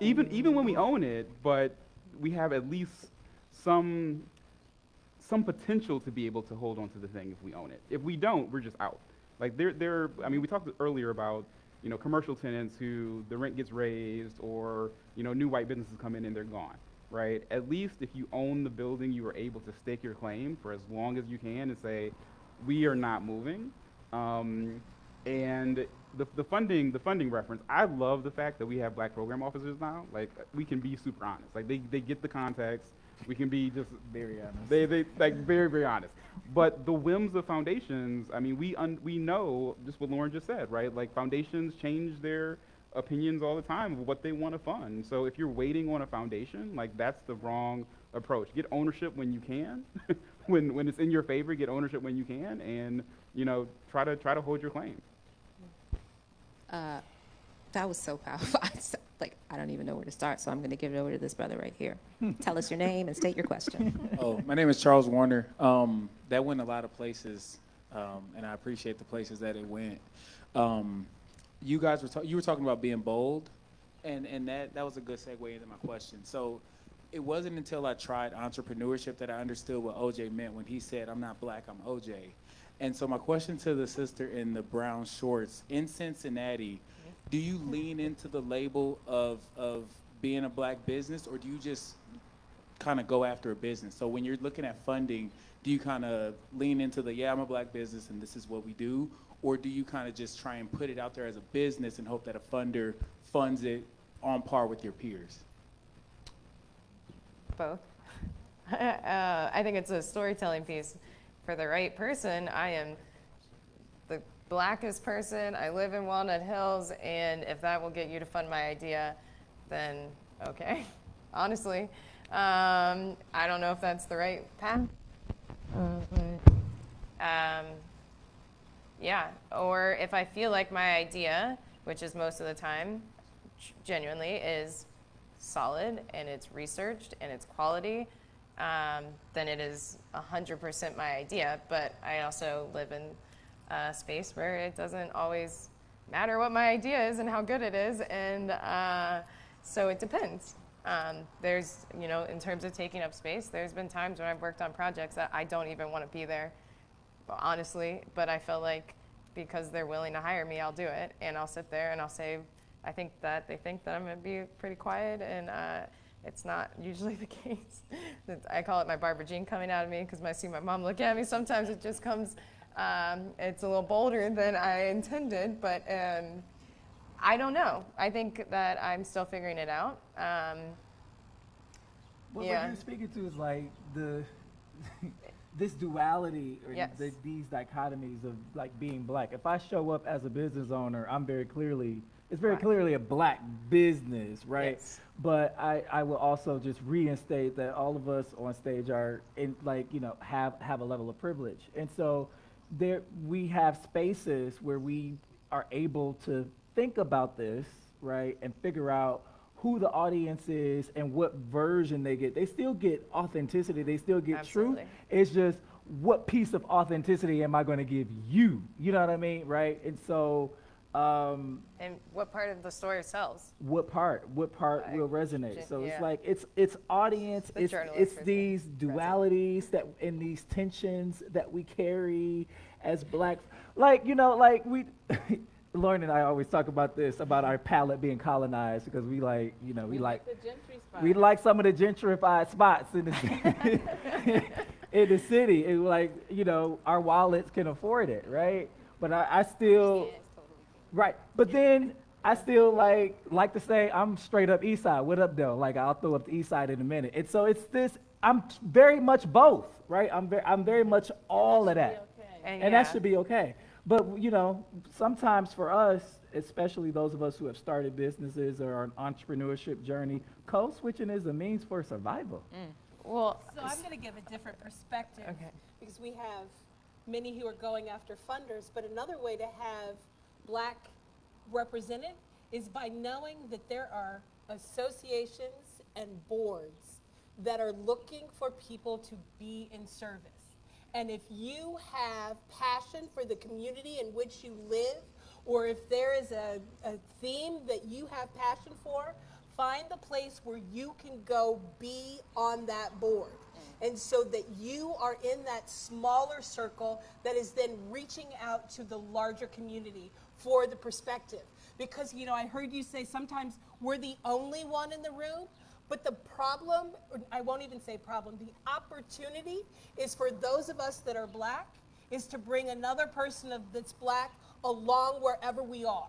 even when we own it, but we have at least some potential to be able to hold on to the thing if we own it. If we don't, we're just out. Like I mean, we talked earlier about, you know, commercial tenants who the rent gets raised, or, you know, new white businesses come in and they're gone. Right? At least if you own the building, you are able to stake your claim for as long as you can and say, we are not moving. And the funding reference, I love the fact that we have black program officers now. Like, we can be super honest. Like, they get the context. We can be just Very honest. they like very, very honest. But the whims of foundations, I mean, we know just what Lauren just said, right? Like foundations change their opinions all the time of what they want to fund. So if you're waiting on a foundation, like that's the wrong approach. Get ownership when you can. when it's in your favor, get ownership when you can, and try to hold your claim. That was so powerful. I don't even know where to start, so I'm going to give it over to this brother right here. Tell us your name and state your question. Oh, my name is Charles Warner. That went a lot of places, and I appreciate the places that it went. You guys were talking about being bold, and that was a good segue into my question. So it wasn't until I tried entrepreneurship that I understood what OJ meant when he said, "I'm not black, I'm OJ." And so my question to the sister in the brown shorts, in Cincinnati, do you lean into the label of being a black business, or do you just kind of go after a business? So when you're looking at funding, do you kind of lean into I'm a black business and this is what we do? Or do you kind of just try and put it out there as a business and hope that a funder funds it on par with your peers? Both. I think it's a storytelling piece. For the right person, I am the blackest person. I live in Walnut Hills, and if that will get you to fund my idea, then okay. Honestly, I don't know if that's the right path. Yeah, or if I feel like my idea, which is most of the time, genuinely is solid and it's researched and it's quality, then it is 100% my idea. But I also live in a space where it doesn't always matter what my idea is and how good it is, and so it depends. There's, in terms of taking up space, there's been times when I've worked on projects that I don't even want to be there, honestly, but I feel like because they're willing to hire me, I'll do it, and I'll sit there and I'll say, I think that they think that I'm going to be pretty quiet, and it's not usually the case. I call it my Barbara Jean coming out of me, because I see my mom look at me. Sometimes it just comes, it's a little bolder than I intended, but I don't know. I think that I'm still figuring it out. What you're speaking to is like this duality, or Yes. these dichotomies of like being black. If I show up as a business owner, it's very clearly a black business, right? Yes. But I will also just reinstate that all of us on stage are have a level of privilege, and so we have spaces where we are able to think about this, right, and figure out who the audience is and what version they get. They still get authenticity. They still get truth. Absolutely. It's just what piece of authenticity am I going to give you? You know what I mean, right? And so, And what part of the story sells? what part will resonate? So it's like it's audience. The journalist It's for these dualities and these tensions that we carry as black. We. Lauren and I always talk about this, about our palate being colonized, because we like the gentry spot. we like some of the gentrified spots in the in the city. And our wallets can afford it, right? But I still right. But then I still like to say I'm straight up East Side. What up, though? Like I'll throw up the East Side in a minute. And so it's this. I'm very much both, right? I'm very much all of that, and that should be okay. But, sometimes for us, especially those of us who have started businesses or are on an entrepreneurship journey, code switching is a means for survival. Well, So I'm going to give a different perspective, Okay. because we have many who are going after funders, but another way to have black represented is by knowing that there are associations and boards that are looking for people to be in service. And if you have passion for the community in which you live, or if there is a theme that you have passion for, find the place where you can go be on that board. And so that you are in that smaller circle that is then reaching out to the larger community for the perspective. Because, I heard you say sometimes we're the only one in the room. But the problem, or I won't even say problem, the opportunity is for those of us that are black, is to bring another person that's black along wherever we are.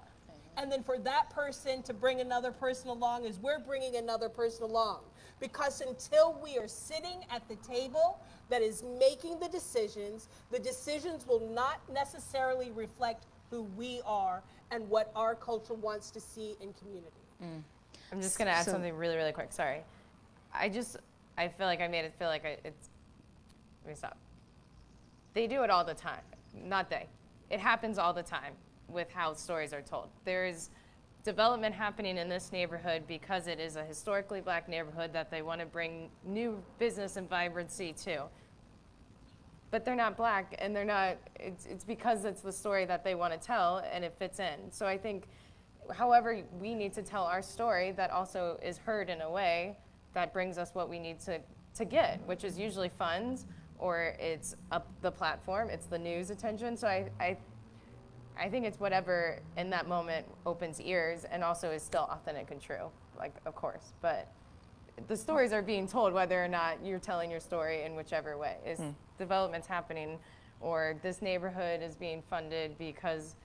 And then for that person to bring another person along as we're bringing another person along. Because until we are sitting at the table that is making the decisions will not necessarily reflect who we are and what our culture wants to see in community. I'm just going to add something really, really quick. Sorry. I feel like I made it feel like it's, let me stop. They do it all the time. Not they. It happens all the time with how stories are told. There's development happening in this neighborhood because it is a historically black neighborhood that they want to bring new business and vibrancy to. But they're not black, and they're not, it's because it's the story that they want to tell, and it fits in. So I think, however, we need to tell our story that also is heard in a way that brings us what we need to get, which is usually funds, or it's the platform, it's the news attention. So I think it's whatever in that moment opens ears and also is still authentic and true, like, of course. But the stories are being told whether or not you're telling your story in whichever way. Is development's happening, or this neighborhood is being funded because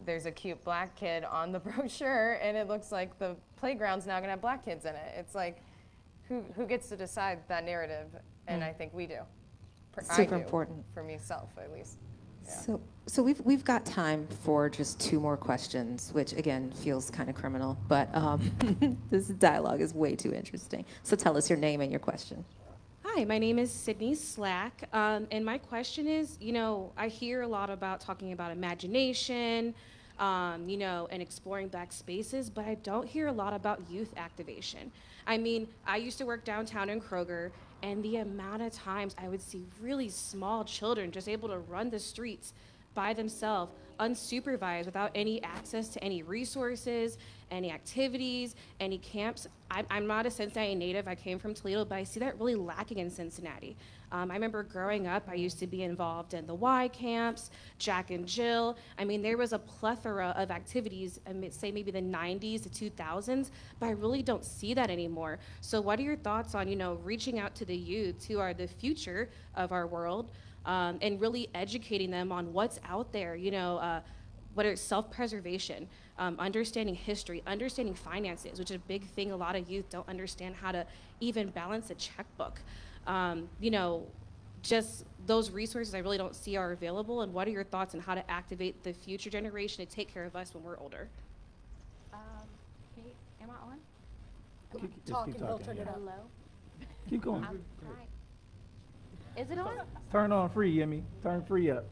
there's a cute black kid on the brochure and it looks like the playground's now gonna have black kids in it. It's like, who gets to decide that narrative? And I think we do. Super important. For myself, at least. Yeah. So we've got time for just 2 more questions, which again feels kind of criminal, but this dialogue is way too interesting. So tell us your name and your question. Hi, my name is Sydney Slack, and my question is, I hear a lot about talking about imagination, and exploring black spaces, but I don't hear a lot about youth activation. I mean, I used to work downtown in Kroger, and the amount of times I would see really small children just able to run the streets by themselves, unsupervised, without any access to any resources, any activities, any camps. I'm not a Cincinnati native, I came from Toledo, but I see that really lacking in Cincinnati. I remember growing up, I used to be involved in the Y camps, Jack and Jill. I mean, there was a plethora of activities, say maybe the 90s to 2000s, but I really don't see that anymore. So what are your thoughts on, reaching out to the youth who are the future of our world, and really educating them on what's out there, whether it's self-preservation, understanding history, understanding finances, which is a big thing. A lot of youth don't understand how to even balance a checkbook. Just those resources I really don't see are available. And what are your thoughts on how to activate the future generation to take care of us when we're older? Am I on? Keep talking. Hello? Keep going. Is it on? Turn on free, Yemi. Turn free up.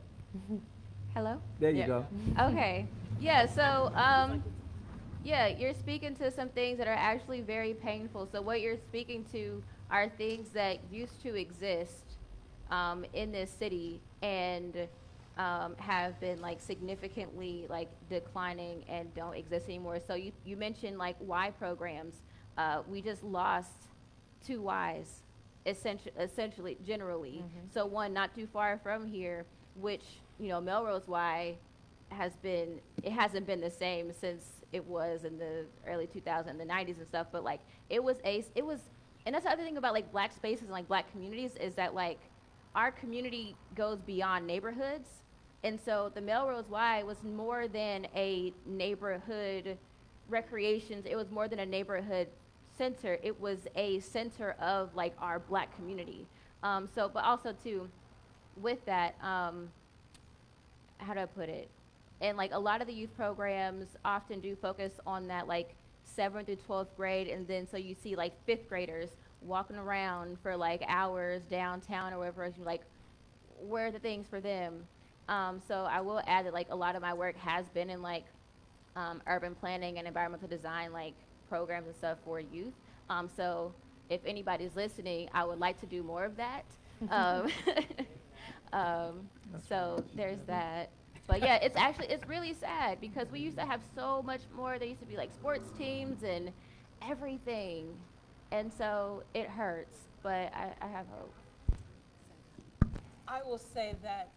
Hello? There you go. Okay. Yeah, so, you're speaking to some things that are actually very painful. So what you're speaking to are things that used to exist in this city and have been significantly declining and don't exist anymore. So you mentioned Y programs. We just lost 2 Ys, essentially, generally. So one not too far from here, which Melrose Y hasn't been the same since it was in the early 2000s, the 90s and stuff. But it was, and that's the other thing about black spaces and black communities is that our community goes beyond neighborhoods. And so the Melrose Y was more than a neighborhood recreations. It was more than a neighborhood center. It was a center of our black community. But also too, with that, how do I put it? And a lot of the youth programs often do focus on that 7th through 12th grade, and then so you see 5th graders walking around for hours downtown or wherever else, where are the things for them? So I will add that a lot of my work has been in urban planning and environmental design programs and stuff for youth. So if anybody's listening, I would like to do more of that. So there's that. But yeah, it's really sad because we used to have so much more. There used to be sports teams and everything. And so it hurts, but I have hope. I will say that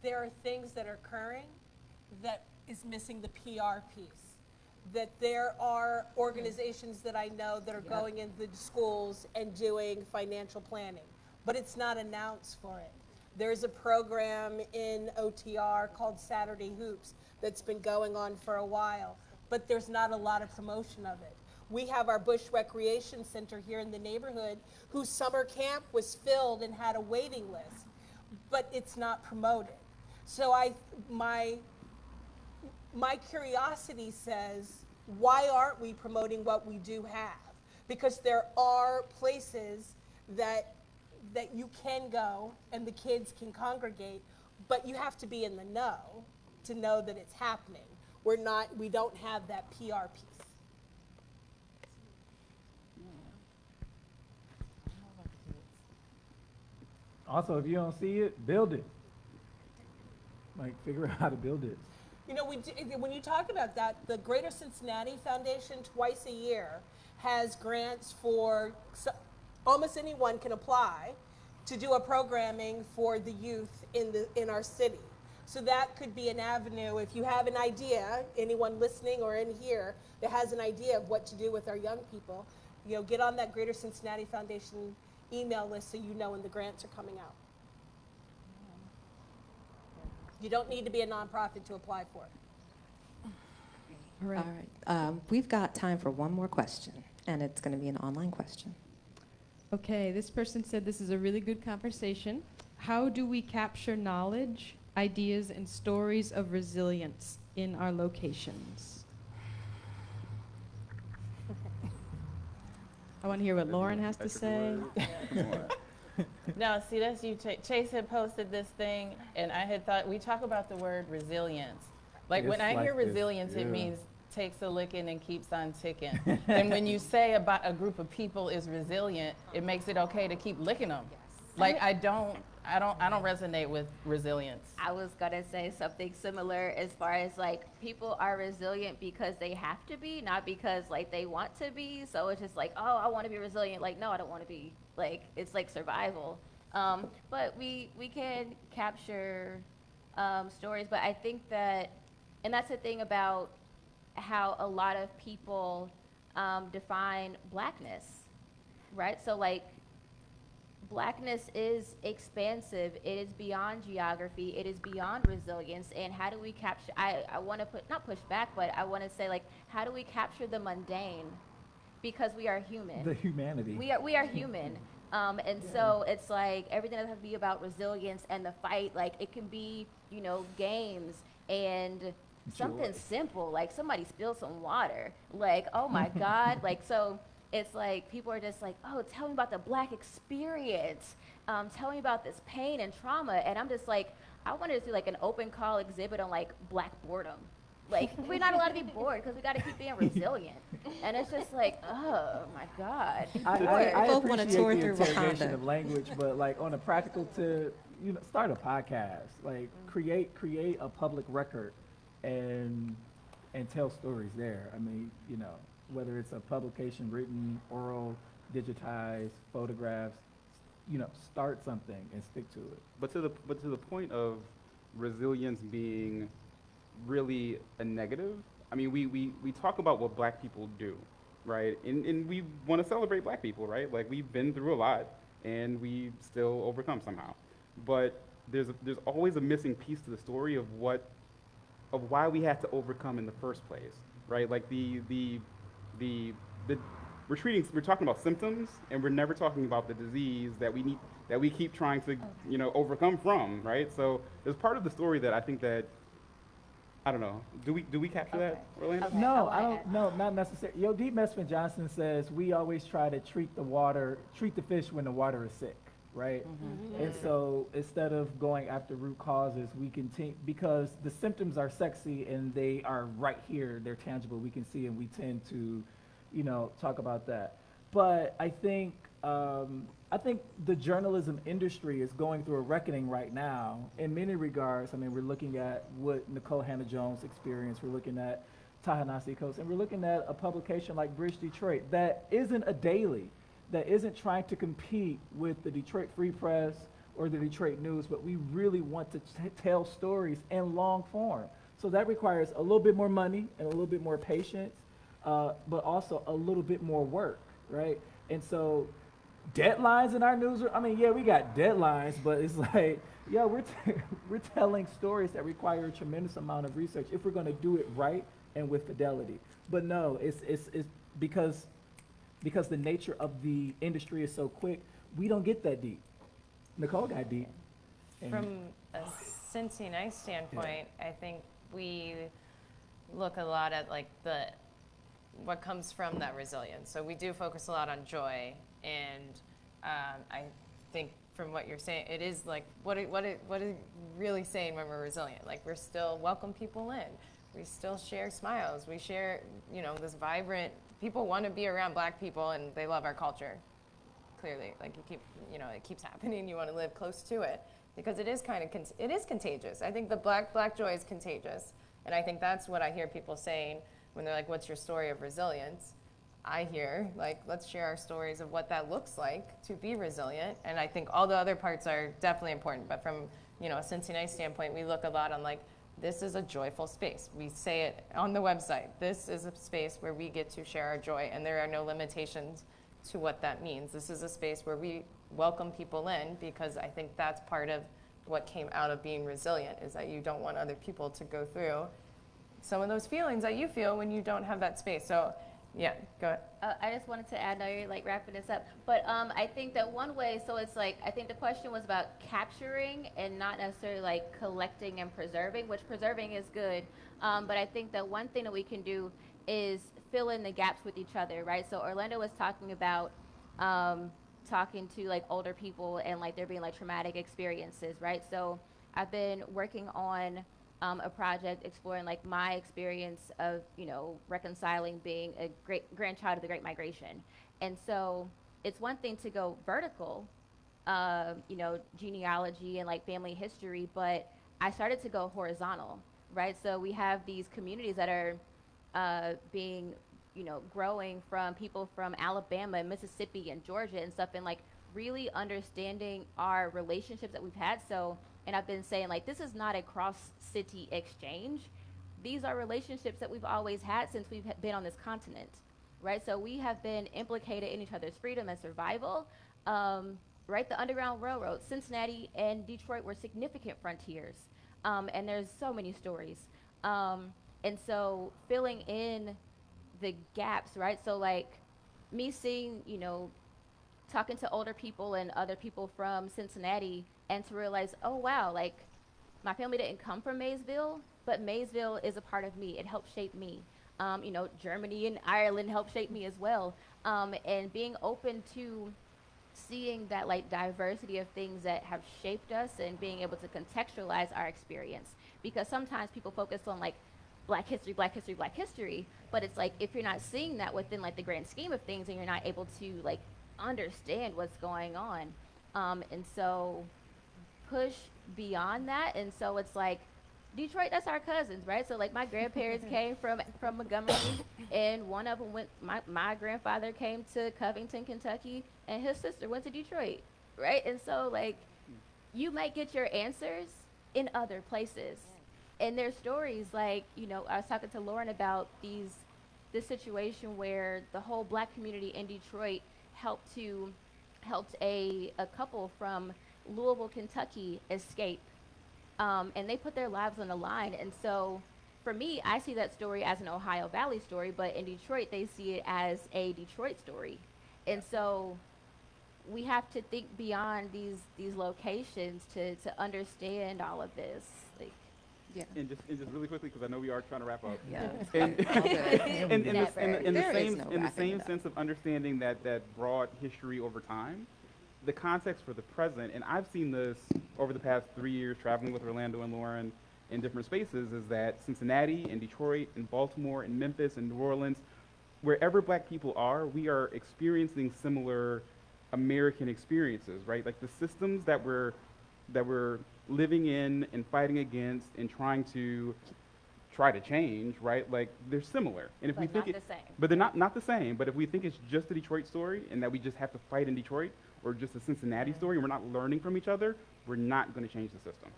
there are things that are occurring that is missing the PR piece. That there are organizations that I know that are going into the schools and doing financial planning, but it's not announced for it. There's a program in OTR called Saturday Hoops that's been going on for a while, but there's not a lot of promotion of it. We have our Bush Recreation Center here in the neighborhood, whose summer camp was filled and had a waiting list, but it's not promoted. So my curiosity says, why aren't we promoting what we do have? Because there are places that you can go and the kids can congregate, but you have to be in the know to know that it's happening. We don't have that PR piece. Also, if you don't see it, build it. Like, figure out how to build it. You know, when you talk about that, the Greater Cincinnati Foundation twice a year has grants for, almost anyone can apply to do a programming for the youth in our city. So that could be an avenue. If you have an idea, anyone listening or in here that has an idea of what to do with our young people, get on that Greater Cincinnati Foundation email list so you know when the grants are coming out. You don't need to be a nonprofit to apply for it. All right. We've got time for one more question, and it's going to be an online question. Okay, this person said this is a really good conversation. How do we capture knowledge, ideas, and stories of resilience in our locations? I want to hear what Lauren has to say. No, see, that's you. Chase had posted this thing, and I had thought, we talk about the word resilience. Like, when I hear resilience, it means takes a licking and keeps on ticking. And when you say about a group of people is resilient, it makes it okay to keep licking them. Like, I don't resonate with resilience. I was gonna say something similar as far as like people are resilient because they have to be, not because like they want to be. So it's just like, oh, I want to be resilient. Like, no, I don't want to be. Like, it's like survival. But we can capture stories. But I think that, and that's the thing about how a lot of people define blackness, right? So like, blackness is expansive. It is beyond geography. It is beyond resilience. And how do we capture, I want to not push back, but I want to say, like, how do we capture the mundane? Because we are human. The humanity. We are human. And so it's like everything doesn't have to be about resilience and the fight. Like, it can be, games and something simple, like somebody spilled some water. Like, oh my God. Like, so it's like people are just like, oh, tell me about the Black experience. Tell me about this pain and trauma. And I'm just like, I wanted to do like an open call exhibit on like Black boredom. Like, we're not allowed to be bored because we got to keep being resilient. And it's just like, oh my God. I both want to tour through Wakanda of language, but like on a practical to start a podcast, like create a public record and tell stories there. I mean, whether it's a publication, written, oral, digitized, photographs, start something and stick to it. But to the point of resilience being really a negative, I mean, we talk about what Black people do, right? And we want to celebrate Black people, right? Like, we've been through a lot and we still overcome somehow. But there's always a missing piece to the story of why we had to overcome in the first place, right? Like we're talking about symptoms, and we're never talking about the disease that we keep trying to overcome from, right? So there's part of the story that I think that, I don't know, do we capture that, Orlando? No, I don't. No, not necessarily. D. Mesfin Johnson says we always try to treat the fish when the water is sick, right? Mm-hmm. And so instead of going after root causes, we continue, because the symptoms are sexy and they are right here, they're tangible, we can see, and we tend to talk about that. But I think the journalism industry is going through a reckoning right now in many regards. I mean, we're looking at what Nicole Hannah-Jones experienced. We're looking at Ta-Nehisi Coates, and we're looking at a publication like Bridge Detroit that isn't a daily, that isn't trying to compete with the Detroit Free Press or the Detroit News, but we really want to tell stories in long form. So that requires a little bit more money and a little bit more patience, but also a little bit more work, right? And so deadlines in our news, we got deadlines, but it's like, we're telling stories that require a tremendous amount of research if we're going to do it right and with fidelity. But no, it's because the nature of the industry is so quick, we don't get that deep. Nicole got deep. And From a Cincy Nice standpoint, I think we look a lot at like what comes from that resilience. So we do focus a lot on joy, and I think from what you're saying, it is like what is really saying when we're resilient. Like we're still welcome people in. We still share smiles. We share, this vibrant. People want to be around Black people, and they love our culture. Clearly, like it keeps happening. You want to live close to it because it is it is contagious. I think the black joy is contagious, and I think that's what I hear people saying when they're like, "What's your story of resilience?" I hear like, "Let's share our stories of what that looks like to be resilient." And I think all the other parts are definitely important. But from a Cincy Nice standpoint, we look a lot on like, this is a joyful space. We say it on the website. This is a space where we get to share our joy, and there are no limitations to what that means. This is a space where we welcome people in, because I think that's part of what came out of being resilient, is that you don't want other people to go through some of those feelings that you feel when you don't have that space. So yeah, go ahead. I just wanted to add, now you're like wrapping this up, but I think that one way, so it's like, I think the question was about capturing and not necessarily like collecting and preserving, which preserving is good, but I think that one thing that we can do is fill in the gaps with each other, right? So Orlando was talking about talking to like older people and like there being like traumatic experiences, right? So I've been working on a project exploring like my experience of, reconciling being a great grandchild of the Great Migration. And so it's one thing to go vertical, genealogy and like family history, but I started to go horizontal, right? So we have these communities that are being, growing from people from Alabama and Mississippi and Georgia and stuff, and like really understanding our relationships that we've had. So, and I've been saying like, this is not a cross-city exchange. These are relationships that we've always had since we've been on this continent, right? So we have been implicated in each other's freedom and survival, right? The Underground Railroad, Cincinnati and Detroit were significant frontiers, and there's so many stories. And so filling in the gaps, right? So like me seeing, talking to older people and other people from Cincinnati, and to realize, oh wow, like my family didn't come from Maysville, but Maysville is a part of me. It helped shape me. Germany and Ireland helped shape me as well. And being open to seeing that like diversity of things that have shaped us and being able to contextualize our experience. Because sometimes people focus on like Black history, Black history, Black history, but it's like if you're not seeing that within like the grand scheme of things, and you're not able to like understand what's going on. And so push beyond that. And so it's like Detroit, that's our cousins, right? So like my grandparents came from Montgomery, and one of them my grandfather came to Covington, Kentucky, and his sister went to Detroit, right? And so like you might get your answers in other places. And there's stories like, I was talking to Lauren about this situation where the whole Black community in Detroit helped a couple from Louisville, Kentucky escape. And they put their lives on the line. And so for me, I see that story as an Ohio Valley story, but in Detroit, they see it as a Detroit story. And so we have to think beyond these locations to understand all of this. Like, yeah. And just really quickly, because I know we are trying to wrap up. Yeah. In the same up. sense of understanding that broad history over time, the context for the present, and I've seen this over the past 3 years traveling with Orlando and Lauren in different spaces, is that Cincinnati and Detroit and Baltimore and Memphis and New Orleans, wherever Black people are, we are experiencing similar American experiences, right? Like the systems that we're living in and fighting against and trying to change, right? Like they're similar. And if but we think not the same. but they're not the same. But if we think it's just a Detroit story and that we just have to fight in Detroit, or just a Cincinnati story, and we're not learning from each other, we're not going to change the system.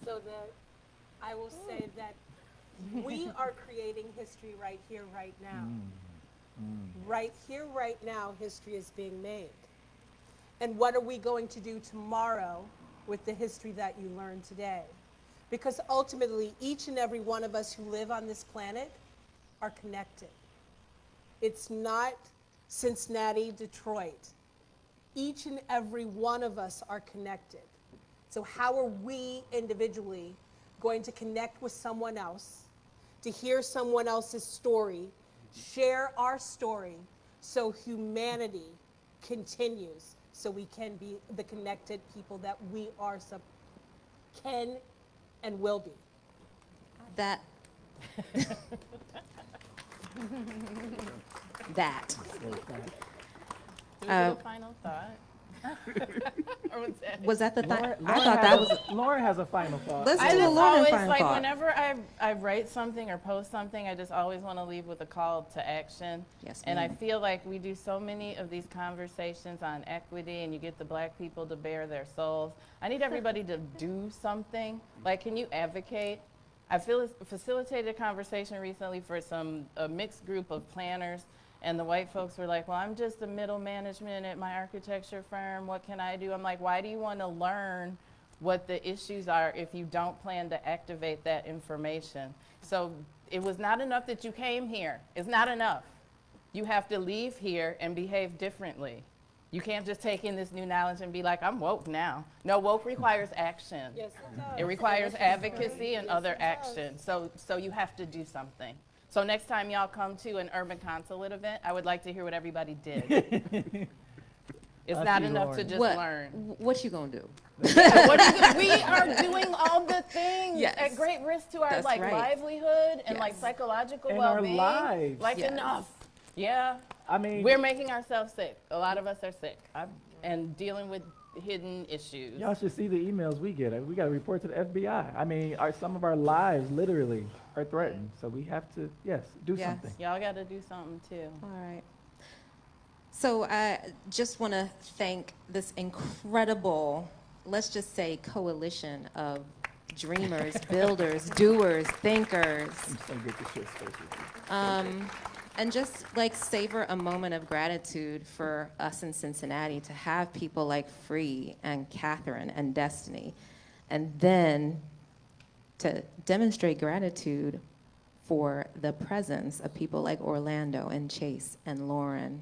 So I will say that we are creating history right here, right now. Right here, right now, history is being made. And what are we going to do tomorrow with the history that you learned today? Because ultimately, each and every one of us who live on this planet are connected. It's not Cincinnati, Detroit. Each and every one of us are connected. So how are we individually going to connect with someone else, to hear someone else's story, share our story, so humanity continues, so we can be the connected people that we are, can and will be. That. That. Do we do a final thought? Or Was that the thing? Lauren, I thought that was. Lauren has a final thought. Let's I do a just Lauren always, final like, thought. whenever I write something or post something, I just always want to leave with a call to action. Yes, and I ma'am. feel like we do so many of these conversations on equity, and you get the black people to bare their souls. I need everybody to do something. Like, can you advocate? I facilitated a conversation recently for a mixed group of planners, and the white folks were like, well, I'm just the middle management at my architecture firm. What can I do? I'm like, why do you want to learn what the issues are if you don't plan to activate that information? So it was not enough that you came here. It's not enough. You have to leave here and behave differently. You can't just take in this new knowledge and be like, I'm woke now. No, woke requires action. Yes, it does. It requires advocacy and other action. So you have to do something. So next time y'all come to an Urban Consulate event, I would like to hear what everybody did. It's not enough to just learn. What you gonna do? We are doing all the things Yes. at great risk to our That's right. livelihood and Yes. psychological And our well-being. lives. Like enough. Yeah. I mean, We're making ourselves sick. A lot of us are sick and dealing with hidden issues. y'all should see the emails we get. We got to report to the FBI. I mean, some of our lives literally are threatened. So we have to, do Yes. something. Y'all got to do something too. All right. So I just want to thank this incredible, let's just say, coalition of dreamers, builders, doers, thinkers. I'm just going to get this shit straight with you. And just like savor a moment of gratitude for us in Cincinnati to have people like Free and Catherine and Destiny, and then to demonstrate gratitude for the presence of people like Orlando and Chase and Lauren.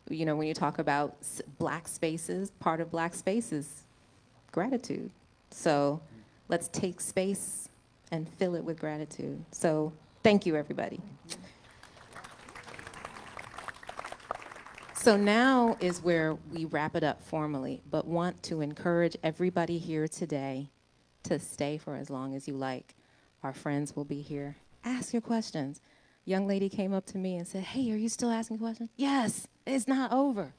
You know, when you talk about black spaces, part of black spaces, gratitude. So let's take space and fill it with gratitude. So thank you, everybody. So now is where we wrap it up formally, but want to encourage everybody here today to stay for as long as you like. Our friends will be here. Ask your questions. Young lady came up to me and said, hey, are you still asking questions? Yes, it's not over.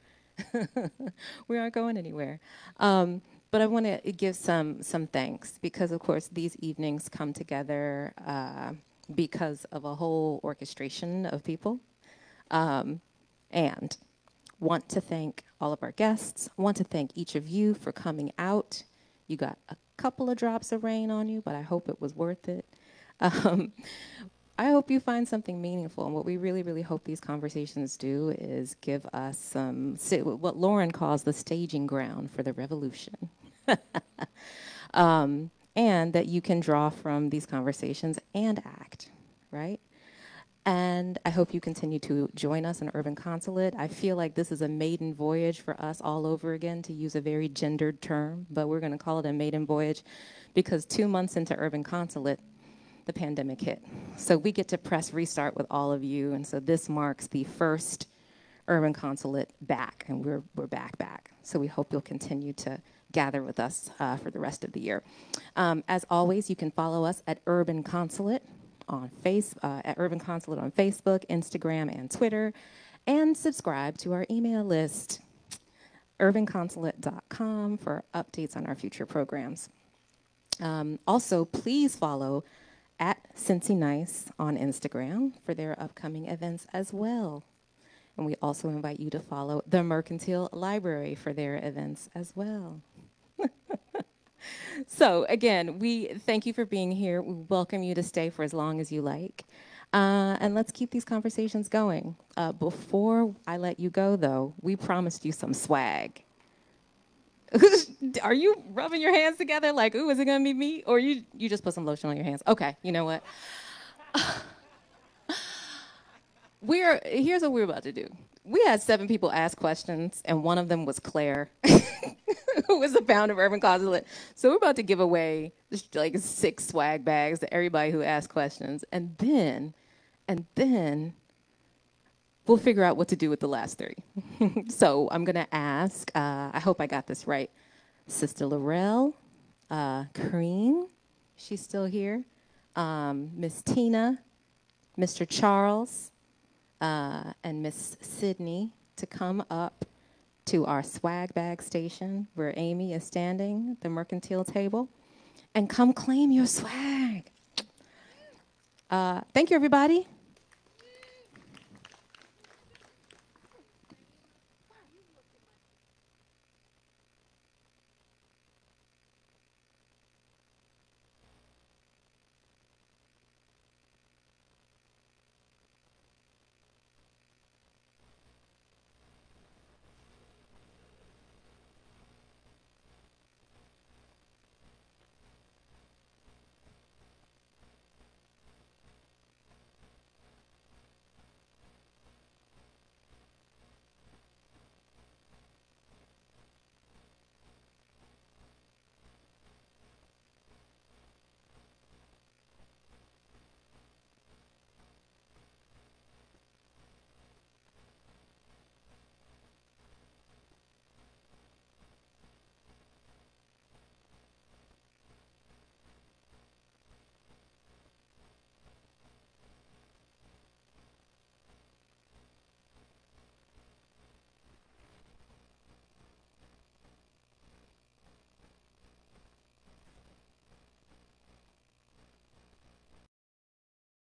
We aren't going anywhere. But I want to give some thanks because, of course, these evenings come together because of a whole orchestration of people. And want to thank all of our guests. Want to thank each of you for coming out. You got a couple of drops of rain on you, but I hope it was worth it. I hope you find something meaningful. And what we really, really hope these conversations do is give us what Lauren calls the staging ground for the revolution. And that you can draw from these conversations and act, right? And I hope you continue to join us in Urban Consulate. I feel like this is a maiden voyage for us all over again, to use a very gendered term, but we're going to call it a maiden voyage because 2 months into Urban Consulate, the pandemic hit. So we get to press restart with all of you, and so this marks the first Urban Consulate back, and we're back. So we hope you'll continue to gather with us for the rest of the year. As always, you can follow us at Urban Consulate on at Urban Consulate on Facebook, Instagram, and Twitter, and subscribe to our email list, urbanconsulate.com, for updates on our future programs. Also, please follow at Cincy Nice on Instagram for their upcoming events as well. And we also invite you to follow the Mercantile Library for their events as well. So again, we thank you for being here. We welcome you to stay for as long as you like. And let's keep these conversations going. Before I let you go, though, we promised you some swag. Are you rubbing your hands together like, ooh, is it going to be me? Or you just put some lotion on your hands? Okay, you know what? Here's what we're about to do. We had 7 people ask questions, and one of them was Claire, who was the founder of Urban Consulate. So we're about to give away just like 6 swag bags to everybody who asked questions, and then we'll figure out what to do with the last 3. So I'm gonna ask. I hope I got this right. Sister Laurel, Kareem, she's still here. Miss Tina, Mr. Charles, and Miss Sydney to come up to our swag bag station where Amy is standing at the mercantile table and come claim your swag. Thank you, everybody.